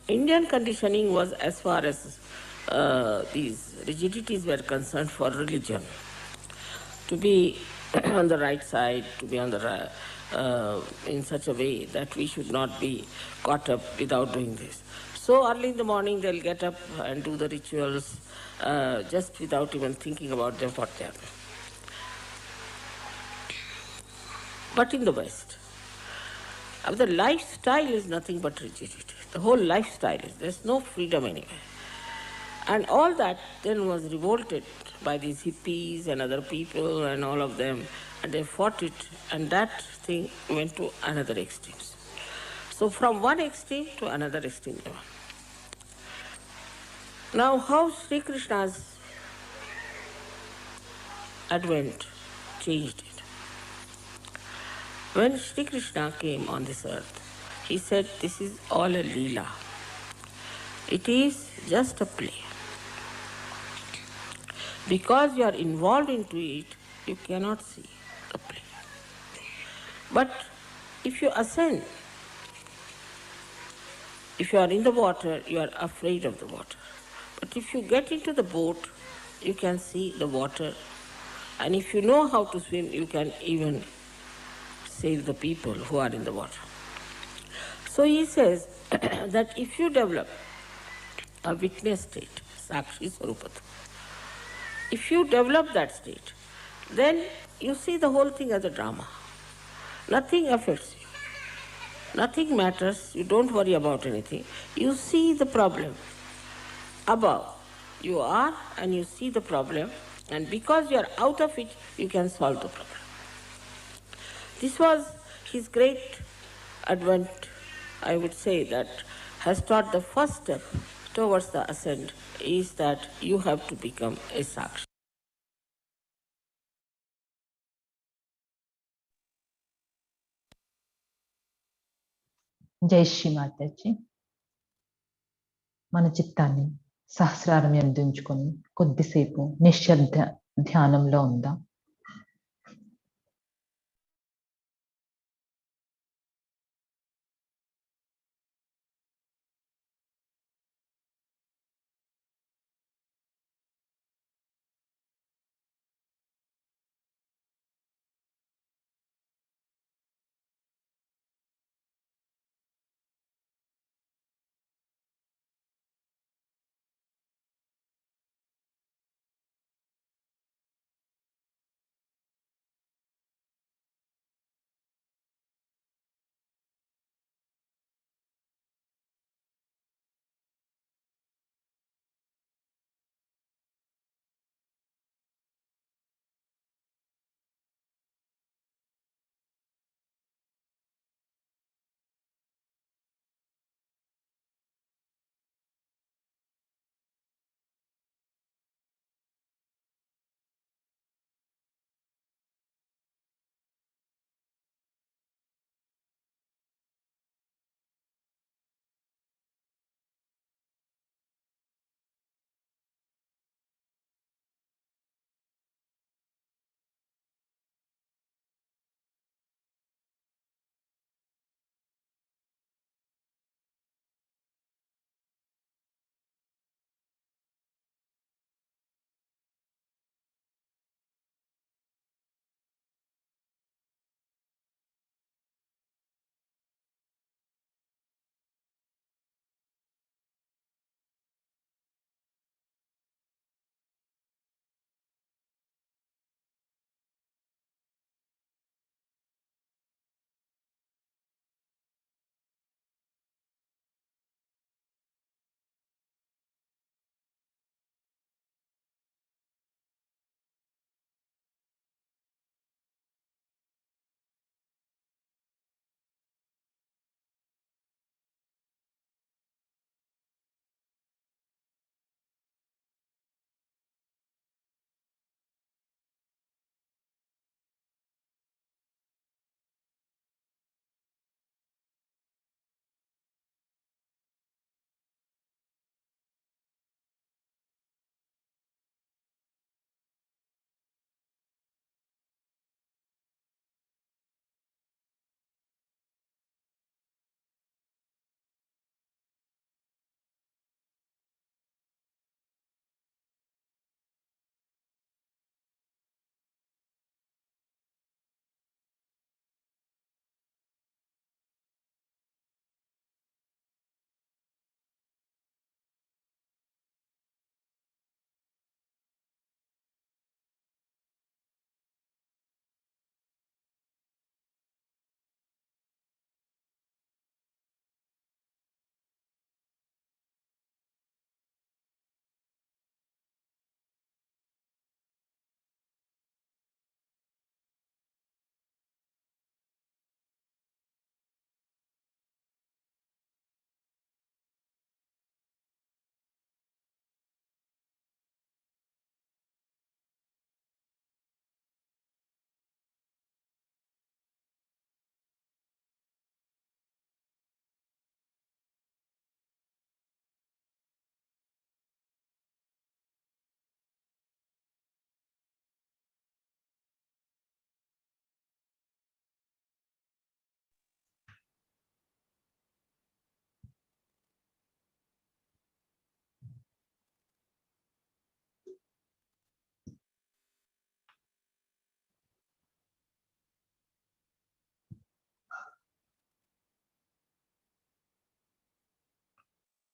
Indian conditioning was as far as these rigidities were concerned for religion. To be on the right side, to be on the in such a way that we should not be caught up without doing this. So early in the morning they'll get up and do the rituals just without even thinking about them, what they are doing. But in the West, the lifestyle is nothing but rigidity. The whole lifestyle is, there's no freedom anywhere. And all that then was revolted by these hippies and other people and all of them, and they fought it, and that thing went to another extreme. So from one extreme to another extreme. Now how Sri Krishna's advent changed it. When Sri Krishna came on this earth, he said, this is all a leela. It is just a play. Because you are involved into it, you cannot see the play. But if you ascend, if you are in the water, you are afraid of the water. But if you get into the boat, you can see the water. And if you know how to swim, you can even save the people who are in the water. So he says that if you develop a witness state, Sakshi Swarupata, if you develop that state, then you see the whole thing as a drama. Nothing affects you. Nothing matters. You don't worry about anything. You see the problem above. You are and you see the problem, and because you are out of it, you can solve the problem. This was his great advent, I would say, that has taught the first step towards the ascent is that you have to become a Sakshi. జై శ్రీ మాతాజీ. మన చిత్తాన్ని సహస్రారం యందు ఉంచుకొని కొద్దిసేపు నిశ్శబ్ద ధ్యానంలో ఉందాం.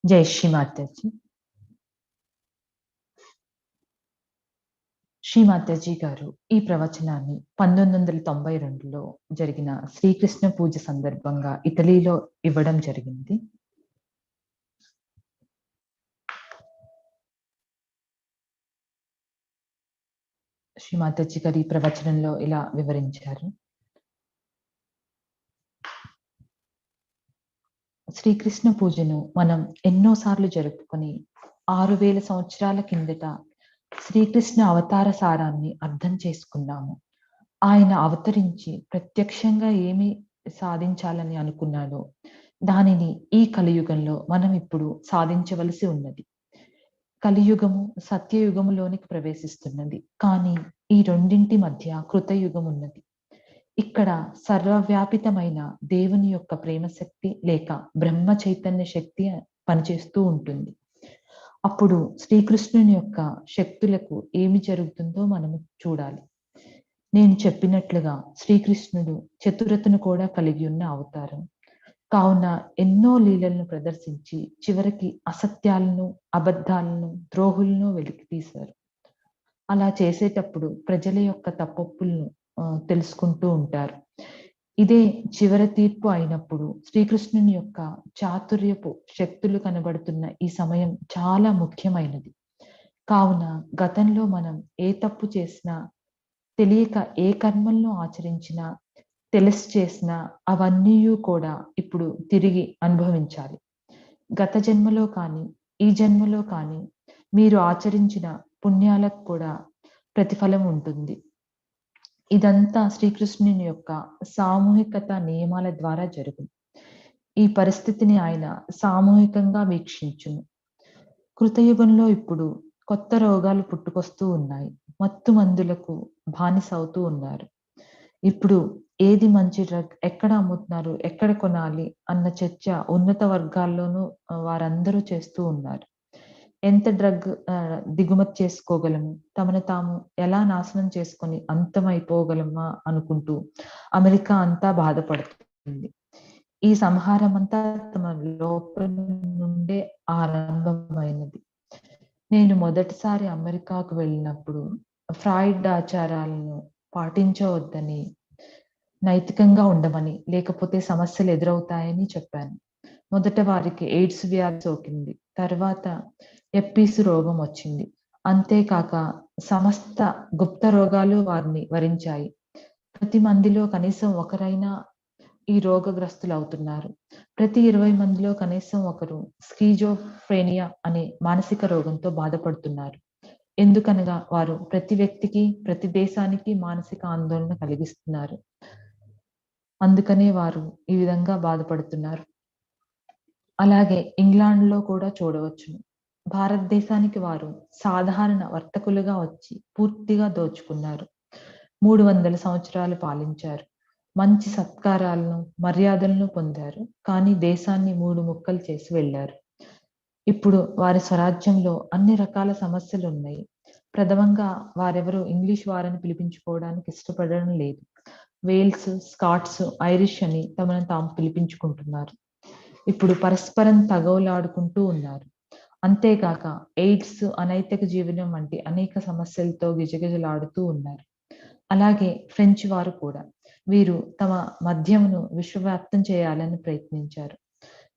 జై శ్రీ మాతాజీ. శ్రీ మాతాజీ గారు ఈ ప్రవచనాన్ని 1992లో జరిగిన శ్రీకృష్ణ పూజ సందర్భంగా ఇటలీలో ఇవ్వడం జరిగింది. శ్రీ మాతాజీ గారు ఈ ప్రవచనంలో ఇలా వివరించారు. శ్రీకృష్ణ పూజను మనం ఎన్నోసార్లు జరుపుకొని 6000 సంవత్సరాల కిందట శ్రీకృష్ణ అవతార సారాన్ని అర్థం చేసుకున్నాము. ఆయన అవతరించి ప్రత్యక్షంగా ఏమి సాధించాలని అనుకున్నాడో దానిని ఈ కలియుగంలో మనం ఇప్పుడు సాధించవలసి ఉన్నది. కలియుగము సత్యయుగములోనికి ప్రవేశిస్తున్నది. కానీ ఈ రెండింటి మధ్య కృతయుగం ఉన్నది. ఇక్కడ సర్వవ్యాపితమైన దేవుని యొక్క ప్రేమ శక్తి లేక బ్రహ్మ చైతన్య శక్తి పనిచేస్తూ ఉంటుంది. అప్పుడు శ్రీకృష్ణుని యొక్క శక్తులకు ఏమి జరుగుతుందో మనము చూడాలి. నేను చెప్పినట్లుగా శ్రీకృష్ణుడు చతురతను కూడా కలిగి ఉన్న అవతారం కావున ఎన్నో లీలలను ప్రదర్శించి చివరికి అసత్యాలను, అబద్ధాలను, ద్రోహులను వెలికి తీశారు. అలా చేసేటప్పుడు ప్రజల యొక్క తప్పొప్పులను తెలుసుకుంటూ ఉంటారు. ఇదే చివరి తీర్పు అయినప్పుడు శ్రీకృష్ణుని యొక్క చాతుర్యపు శక్తులు కనబడుతున్న ఈ సమయం చాలా ముఖ్యమైనది. కావున గతంలో మనం ఏ తప్పు చేసినా, తెలియక ఏ కర్మలను ఆచరించినా, తెలిసి చేసినా అవన్నీ కూడా ఇప్పుడు తిరిగి అనుభవించాలి. గత జన్మలో కానీ, ఈ జన్మలో కానీ మీరు ఆచరించిన పుణ్యాలకు కూడా ప్రతిఫలం ఉంటుంది. ఇదంతా శ్రీకృష్ణుని యొక్క సామూహికత నియమాల ద్వారా జరుగును. ఈ పరిస్థితిని ఆయన సామూహికంగా వీక్షించును. కృతయుగంలో ఇప్పుడు కొత్త రోగాలు పుట్టుకొస్తూ ఉన్నాయి. మత్తు మందులకు బానిస అవుతూ ఉన్నారు. ఇప్పుడు ఏది మంచి డ్రగ్, ఎక్కడ అమ్ముతున్నారు, ఎక్కడ కొనాలి అన్న చర్చ ఉన్నత వర్గాల్లోనూ వారందరూ చేస్తూ ఉన్నారు. ఎంత డ్రగ్ దిగుమతి చేసుకోగలము, తమను తాము ఎలా నాశనం చేసుకొని అంతమైపోగలమా అనుకుంటూ అమెరికా అంతా బాధపడుతుంది. ఈ సంహారం అంతా తమ లోపల నుండే ఆరంభమైనది. నేను మొదటిసారి అమెరికాకు వెళ్ళినప్పుడు ఫ్రాయిడ్ ఆచారాలను పాటించవద్దని, నైతికంగా ఉండమని, లేకపోతే సమస్యలు ఎదురవుతాయని చెప్పాను. మొదట వారికి ఎయిడ్స్ వ్యాధి సోకింది. తర్వాత ఎప్పీసు రోగం వచ్చింది. అంతేకాక సమస్త గుప్త రోగాలు వారిని వరించాయి. ప్రతి మందిలో కనీసం ఒకరైనా ఈ రోగగ్రస్తులు అవుతున్నారు. ప్రతి 20 మందిలో కనీసం ఒకరు స్కీజోఫ్రేనియా అనే మానసిక రోగంతో బాధపడుతున్నారు. ఎందుకనగా వారు ప్రతి వ్యక్తికి, ప్రతి దేశానికి మానసిక ఆందోళన కలిగిస్తున్నారు. అందుకనే వారు ఈ విధంగా బాధపడుతున్నారు. అలాగే ఇంగ్లాండ్లో కూడా చూడవచ్చును. భారతదేశానికి వారు సాధారణ వర్తకులుగా వచ్చి పూర్తిగా దోచుకున్నారు. 300 సంవత్సరాలు పాలించారు. మంచి సత్కారాలను, మర్యాదలను పొందారు. కానీ దేశాన్ని 3 ముక్కలు చేసి వెళ్ళారు. ఇప్పుడు వారి స్వరాజ్యంలో అన్ని రకాల సమస్యలు ఉన్నాయి. ప్రథమంగా వారెవరూ ఇంగ్లీష్ వారిని పిలిపించుకోవడానికి ఇష్టపడడం లేదు. వేల్స్, స్కాట్స్, ఐరిష్ అని తమను తాము పిలిపించుకుంటున్నారు. ఇప్పుడు పరస్పరం తగవులాడుకుంటూ ఉన్నారు. అంతేకాక ఎయిడ్స్, అనైతిక జీవనం వంటి అనేక సమస్యలతో గిజగిజలాడుతూ ఉన్నారు. అలాగే ఫ్రెంచ్ వారు కూడా వీరు తమ మద్యమును విశ్వవ్యాప్తం చేయాలని ప్రయత్నించారు.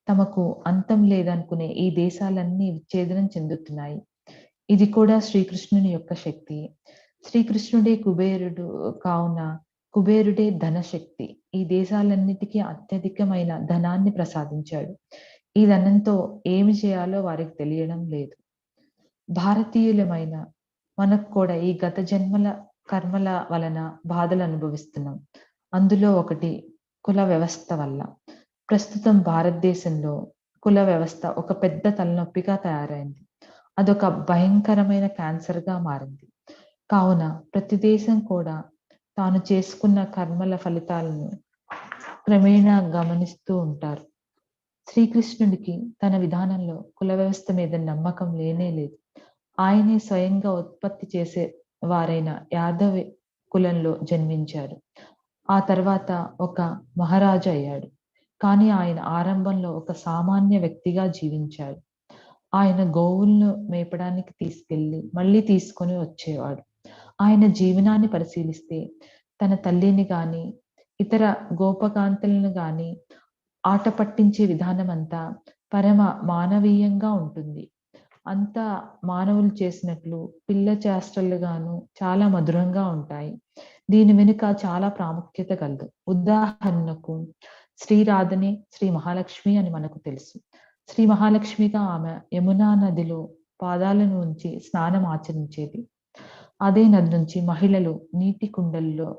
తమకు అంతం లేదనుకునే ఈ దేశాలన్నీ విచ్ఛేదనం చెందుతున్నాయి. ఇది కూడా శ్రీకృష్ణుని యొక్క శక్తి. శ్రీకృష్ణుడే కుబేరుడు కావున కుబేరుడే ధనశక్తి. ఈ దేశాలన్నిటికీ అత్యధికమైన ధనాన్ని ప్రసాదించాడు. ఈ ధనంతో ఏమి చేయాలో వారికి తెలియడం లేదు. భారతీయులమైన మనకు కూడా ఈ గత జన్మల కర్మల వలన బాధలు అనుభవిస్తున్నాం. అందులో ఒకటి కుల వ్యవస్థ వల్ల. ప్రస్తుతం భారతదేశంలో కుల వ్యవస్థ ఒక పెద్ద తలనొప్పిగా తయారైంది. అదొక భయంకరమైన క్యాన్సర్గా మారింది. కావున ప్రతి దేశం కూడా తాను చేసుకున్న కర్మల ఫలితాలను క్రమేణా గమనిస్తూ ఉంటారు. శ్రీకృష్ణుడికి తన విధానంలో కుల వ్యవస్థ మీద నమ్మకం లేనే లేదు. ఆయనే స్వయంగా ఉత్పత్తి చేసే వారైన యాదవ కులంలో జన్మించారు. ఆ తర్వాత ఒక మహారాజు అయ్యాడు. కానీ ఆయన ఆరంభంలో ఒక సామాన్య వ్యక్తిగా జీవించాడు. ఆయన గోవులను మేపడానికి తీసుకెళ్లి మళ్ళీ తీసుకొని వచ్చేవాడు. ఆయన జీవనాన్ని పరిశీలిస్తే తన తల్లిని గాని, ఇతర గోపకాంతలను గాని ఆట పట్టించే విధానం అంతా పరమ మానవీయంగా ఉంటుంది. అంతా మానవులు చేసినట్లు పిల్ల చేష్టలుగాను చాలా మధురంగా ఉంటాయి. దీని వెనుక చాలా ప్రాముఖ్యత కలదు. ఉదాహరణకు శ్రీరాధనే శ్రీ మహాలక్ష్మి అని మనకు తెలుసు. శ్రీ మహాలక్ష్మిగా ఆమె యమునా నదిలో పాదాలను ఉంచి స్నానం ఆచరించేది. అదే నది నుంచి మహిళలు నీటి కుండల్లో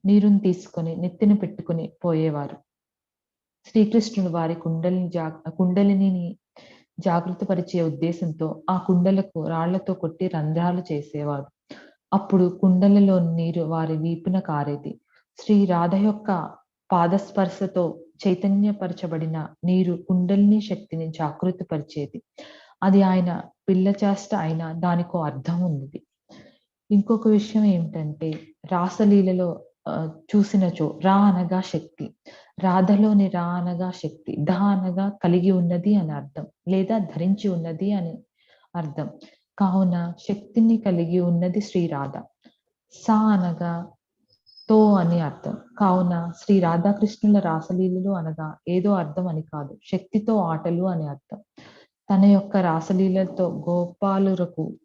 నీరుని తీసుకొని నెత్తిన పెట్టుకుని పోయేవారు. శ్రీకృష్ణుడు వారి కుండలిని జాగృతపరిచే ఉద్దేశంతో ఆ కుండలకు రాళ్లతో కొట్టి రంధ్రాలు చేసేవాడు. అప్పుడు కుండలలో నీరు వారి వీపున కారేది. శ్రీ రాధ యొక్క పాదస్పర్శతో చైతన్యపరచబడిన నీరు కుండలిని శక్తిని జాగృతపరిచేది. అది ఆయన పిల్ల చేష్ట అయినా దానికో అర్థం ఉంది. ఇంకొక విషయం ఏమిటంటే రాసలీలలో చూసినచో రా అనగా శక్తి, రాధలోని రా అనగా శక్తి, ధ అనగా కలిగి ఉన్నది అని అర్థం, లేదా ధరించి ఉన్నది అని అర్థం. కావున శక్తిని కలిగి ఉన్నది శ్రీ రాధ. సా అనగా తో అని అర్థం. కావున శ్రీ రాధాకృష్ణుల రాసలీలలు అనగా ఏదో అర్థం అని కాదు, శక్తితో ఆటలు అని అర్థం. తన యొక్క రాసలీలతో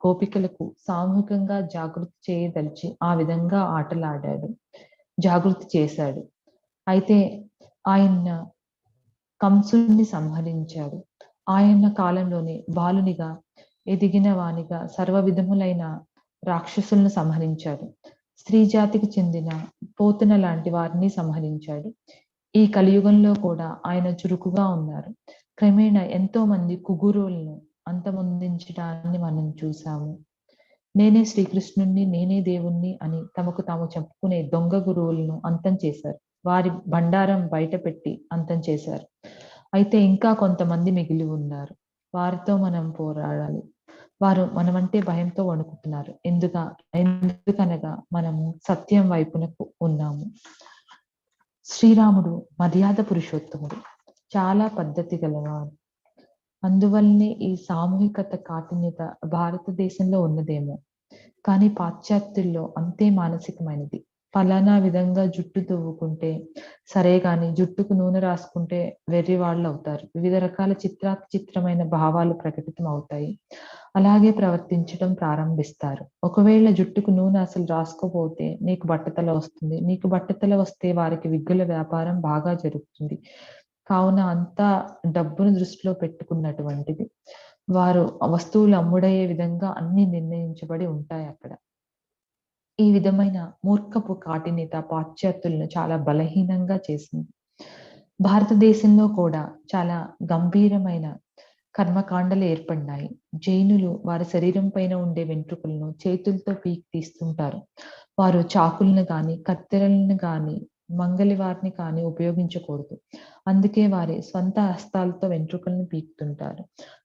గోపికలకు సామూహికంగా జాగృతి చేయదలిచి ఆ విధంగా ఆటలాడాడు, జాగృతి చేశాడు. అయితే ఆయన కంసుని సంహరించాడు. ఆయన కాలంలోనే బాలునిగా ఎదిగిన వానిగా సర్వ విధములైన రాక్షసులను సంహరించాడు. స్త్రీ జాతికి చెందిన పోతన లాంటి వారిని సంహరించాడు. ఈ కలియుగంలో కూడా ఆయన చురుకుగా ఉన్నారు. క్రమేణా ఎంతో మంది కుగురులను అంతమొందించడాన్ని మనం చూసాము. నేనే శ్రీకృష్ణుణ్ణి, నేనే దేవుణ్ణి అని తమకు తాము చెప్పుకునే దొంగ గురువులను అంతం చేశారు. వారి బండారం బయట పెట్టి అంతం చేశారు. అయితే ఇంకా కొంతమంది మిగిలి ఉన్నారు. వారితో మనం పోరాడాలి. వారు మనమంటే భయంతో వణుకుతున్నారు. ఎందుకనగా మనము సత్యం వైపునకు ఉన్నాము. శ్రీరాముడు మర్యాద పురుషోత్తముడు, చాలా పద్ధతి గలవాడు. అందువల్లనే ఈ సామూహికత కాఠిన్యత భారతదేశంలో ఉన్నదేమో, కానీ పాశ్చాత్యుల్లో అంతే మానసికమైనది. ఫలానా విధంగా జుట్టు దువ్వుకుంటే సరే గాని జుట్టుకు నూనె రాసుకుంటే వెర్రి వాళ్ళు అవుతారు. వివిధ రకాల చిత్రమైన భావాలు ప్రకటితం అవుతాయి. అలాగే ప్రవర్తించడం ప్రారంభిస్తారు. ఒకవేళ జుట్టుకు నూనె అసలు రాసుకోపోతే నీకు బట్టతల వస్తుంది, నీకు బట్టతల వస్తే వారికి విగ్గుల వ్యాపారం బాగా జరుగుతుంది. కావున అంతా డబ్బును దృష్టిలో పెట్టుకున్నటువంటిది. వారు వస్తువులు అమ్ముడయ్యే విధంగా అన్ని నిర్ణయించబడి ఉంటాయి అక్కడ. ఈ విధమైన మూర్ఖపు కాఠిన్యత పాశ్చాత్యులను చాలా బలహీనంగా చేసింది. భారతదేశంలో కూడా చాలా గంభీరమైన కర్మకాండలు ఏర్పడినాయి. జైనులు వారి శరీరం పైన ఉండే వెంట్రుకలను చేతులతో పీకి తీస్తుంటారు. వారు చాకులను కానీ కత్తెరలను కానీ మంగలివారిని కానీ ఉపయోగించకూడదు. అందుకే వారి స్వంత హస్తాలతో వెంట్రుకలను పీకుతుంటారు.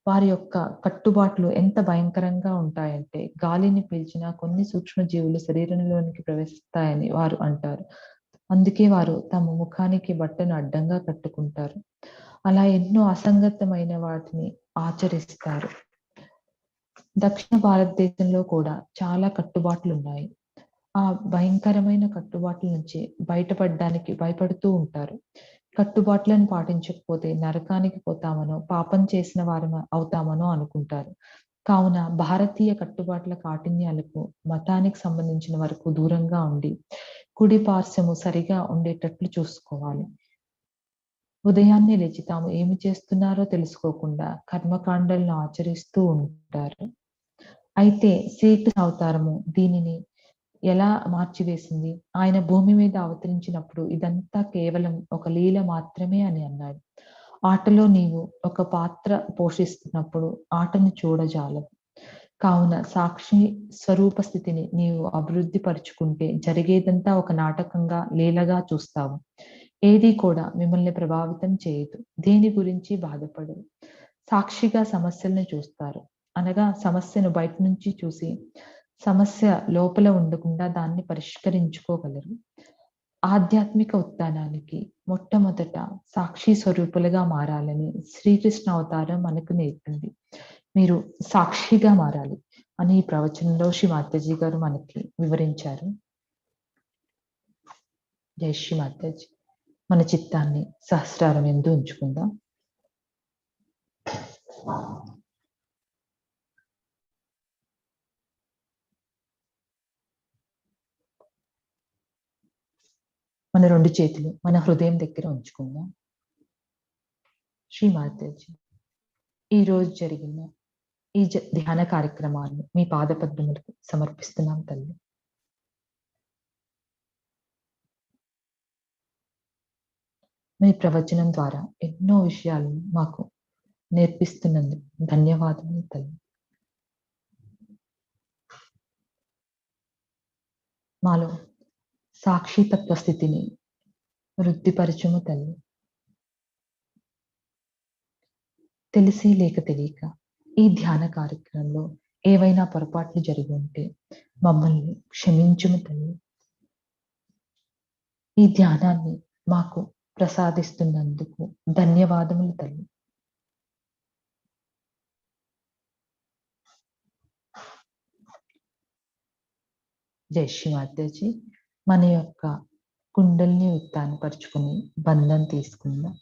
వారి యొక్క కట్టుబాట్లు ఎంత భయంకరంగా ఉంటాయంటే గాలిని పీల్చిన కొన్ని సూక్ష్మజీవులు శరీరంలోనికి ప్రవేశిస్తాయని వారు అంటారు. అందుకే వారు తమ ముఖానికి బట్టను అడ్డంగా కట్టుకుంటారు. అలా ఎన్నో అసంగతమైన వాటిని ఆచరిస్తారు. దక్షిణ భారతదేశంలో కూడా చాలా కట్టుబాట్లు ఉన్నాయి. ఆ భయంకరమైన కట్టుబాట్ల నుంచి బయటపడడానికి భయపడుతూ ఉంటారు. కట్టుబాట్లను పాటించకపోతే నరకానికి పోతామనో, పాపం చేసిన వారు అవుతామనో అనుకుంటారు. కావున భారతీయ కట్టుబాట్ల కాఠిన్యాలకు మతానికి సంబంధించిన వరకు దూరంగా ఉండి కుడి పార్శ్వము సరిగా ఉండేటట్లు చూసుకోవాలి. ఉదయాన్నే లేచి తాము ఏమి చేస్తున్నారో తెలుసుకోకుండా కర్మకాండలను ఆచరిస్తూ ఉంటారు. అయితే శ్రీకృష్ణ అవతారము దీనిని ఎలా మార్చివేసింది? ఆయన భూమి మీద అవతరించినప్పుడు ఇదంతా కేవలం ఒక లీల మాత్రమే అని అన్నాడు. ఆటలో నీవు ఒక పాత్ర పోషిస్తున్నప్పుడు ఆటను చూడజాలవు. కావున సాక్షి స్వరూప స్థితిని నీవు అభివృద్ధి పరుచుకుంటే జరిగేదంతా ఒక నాటకంగా లీలగా చూస్తావు. ఏది కూడా మిమ్మల్ని ప్రభావితం చేయదు, దేని గురించి బాధపడదు. సాక్షిగా సమస్యలను చూస్తారు, అనగా సమస్యను బయట నుంచి చూసి సమస్య లోపల ఉండకుండా దాన్ని పరిష్కరించుకోగలరు. ఆధ్యాత్మిక ఉత్థానానికి మొట్టమొదట సాక్షి స్వరూపులుగా మారాలని శ్రీకృష్ణ అవతారం మనకు నేర్పింది. మీరు సాక్షిగా మారాలి అని ఈ ప్రవచనంలో శ్రీ మాతాజీ గారు మనకి వివరించారు. జై శ్రీ మాతాజీ. మన చిత్తాన్ని సహస్రారం యందు ఉంచుకుందాం. మన 2 చేతులు మన హృదయం దగ్గర ఉంచుకుందాం. శ్రీ మాతాజీ, ఈరోజు జరిగిన ఈ ధ్యాన కార్యక్రమాన్ని మీ పాదపద్మములకు సమర్పిస్తున్నాం తల్లి. మీ ప్రవచనం ద్వారా ఎన్నో విషయాలను మాకు నేర్పిస్తున్నందుకు ధన్యవాదములు తల్లి. మాలో సాక్షితత్వ స్థితిని వృద్ధిపరచుము తల్లి. తెలిసి లేక తెలియక ఈ ధ్యాన కార్యక్రమంలో ఏవైనా పొరపాట్లు జరిగి ఉంటే మమ్మల్ని క్షమించుము తల్లి. ఈ ధ్యానాన్ని మాకు ప్రసాదిస్తున్నందుకు ధన్యవాదములు తల్లి. జై శ్రీ మాతాజీ. మన యొక్క కుండల్ని ఉత్తానపరుచుకుని బంధం తీసుకుందాం.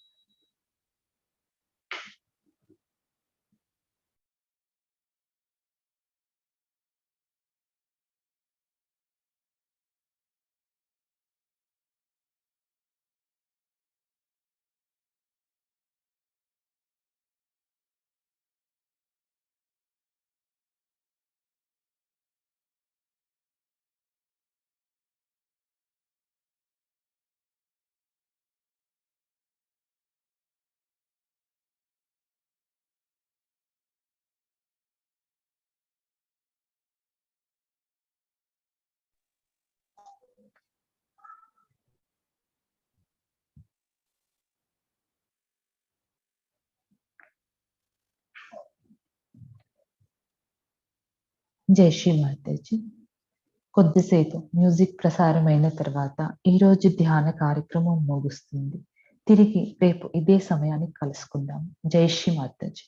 జై శ్రీ మాతాజీ. కొద్దిసేపు మ్యూజిక్ ప్రసారమైన తర్వాత ఈరోజు ధ్యాన కార్యక్రమం ముగుస్తుంది. తిరిగి రేపు ఇదే సమయానికి కలుసుకుందాం. జై శ్రీ మాతాజీ.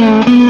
Thank you.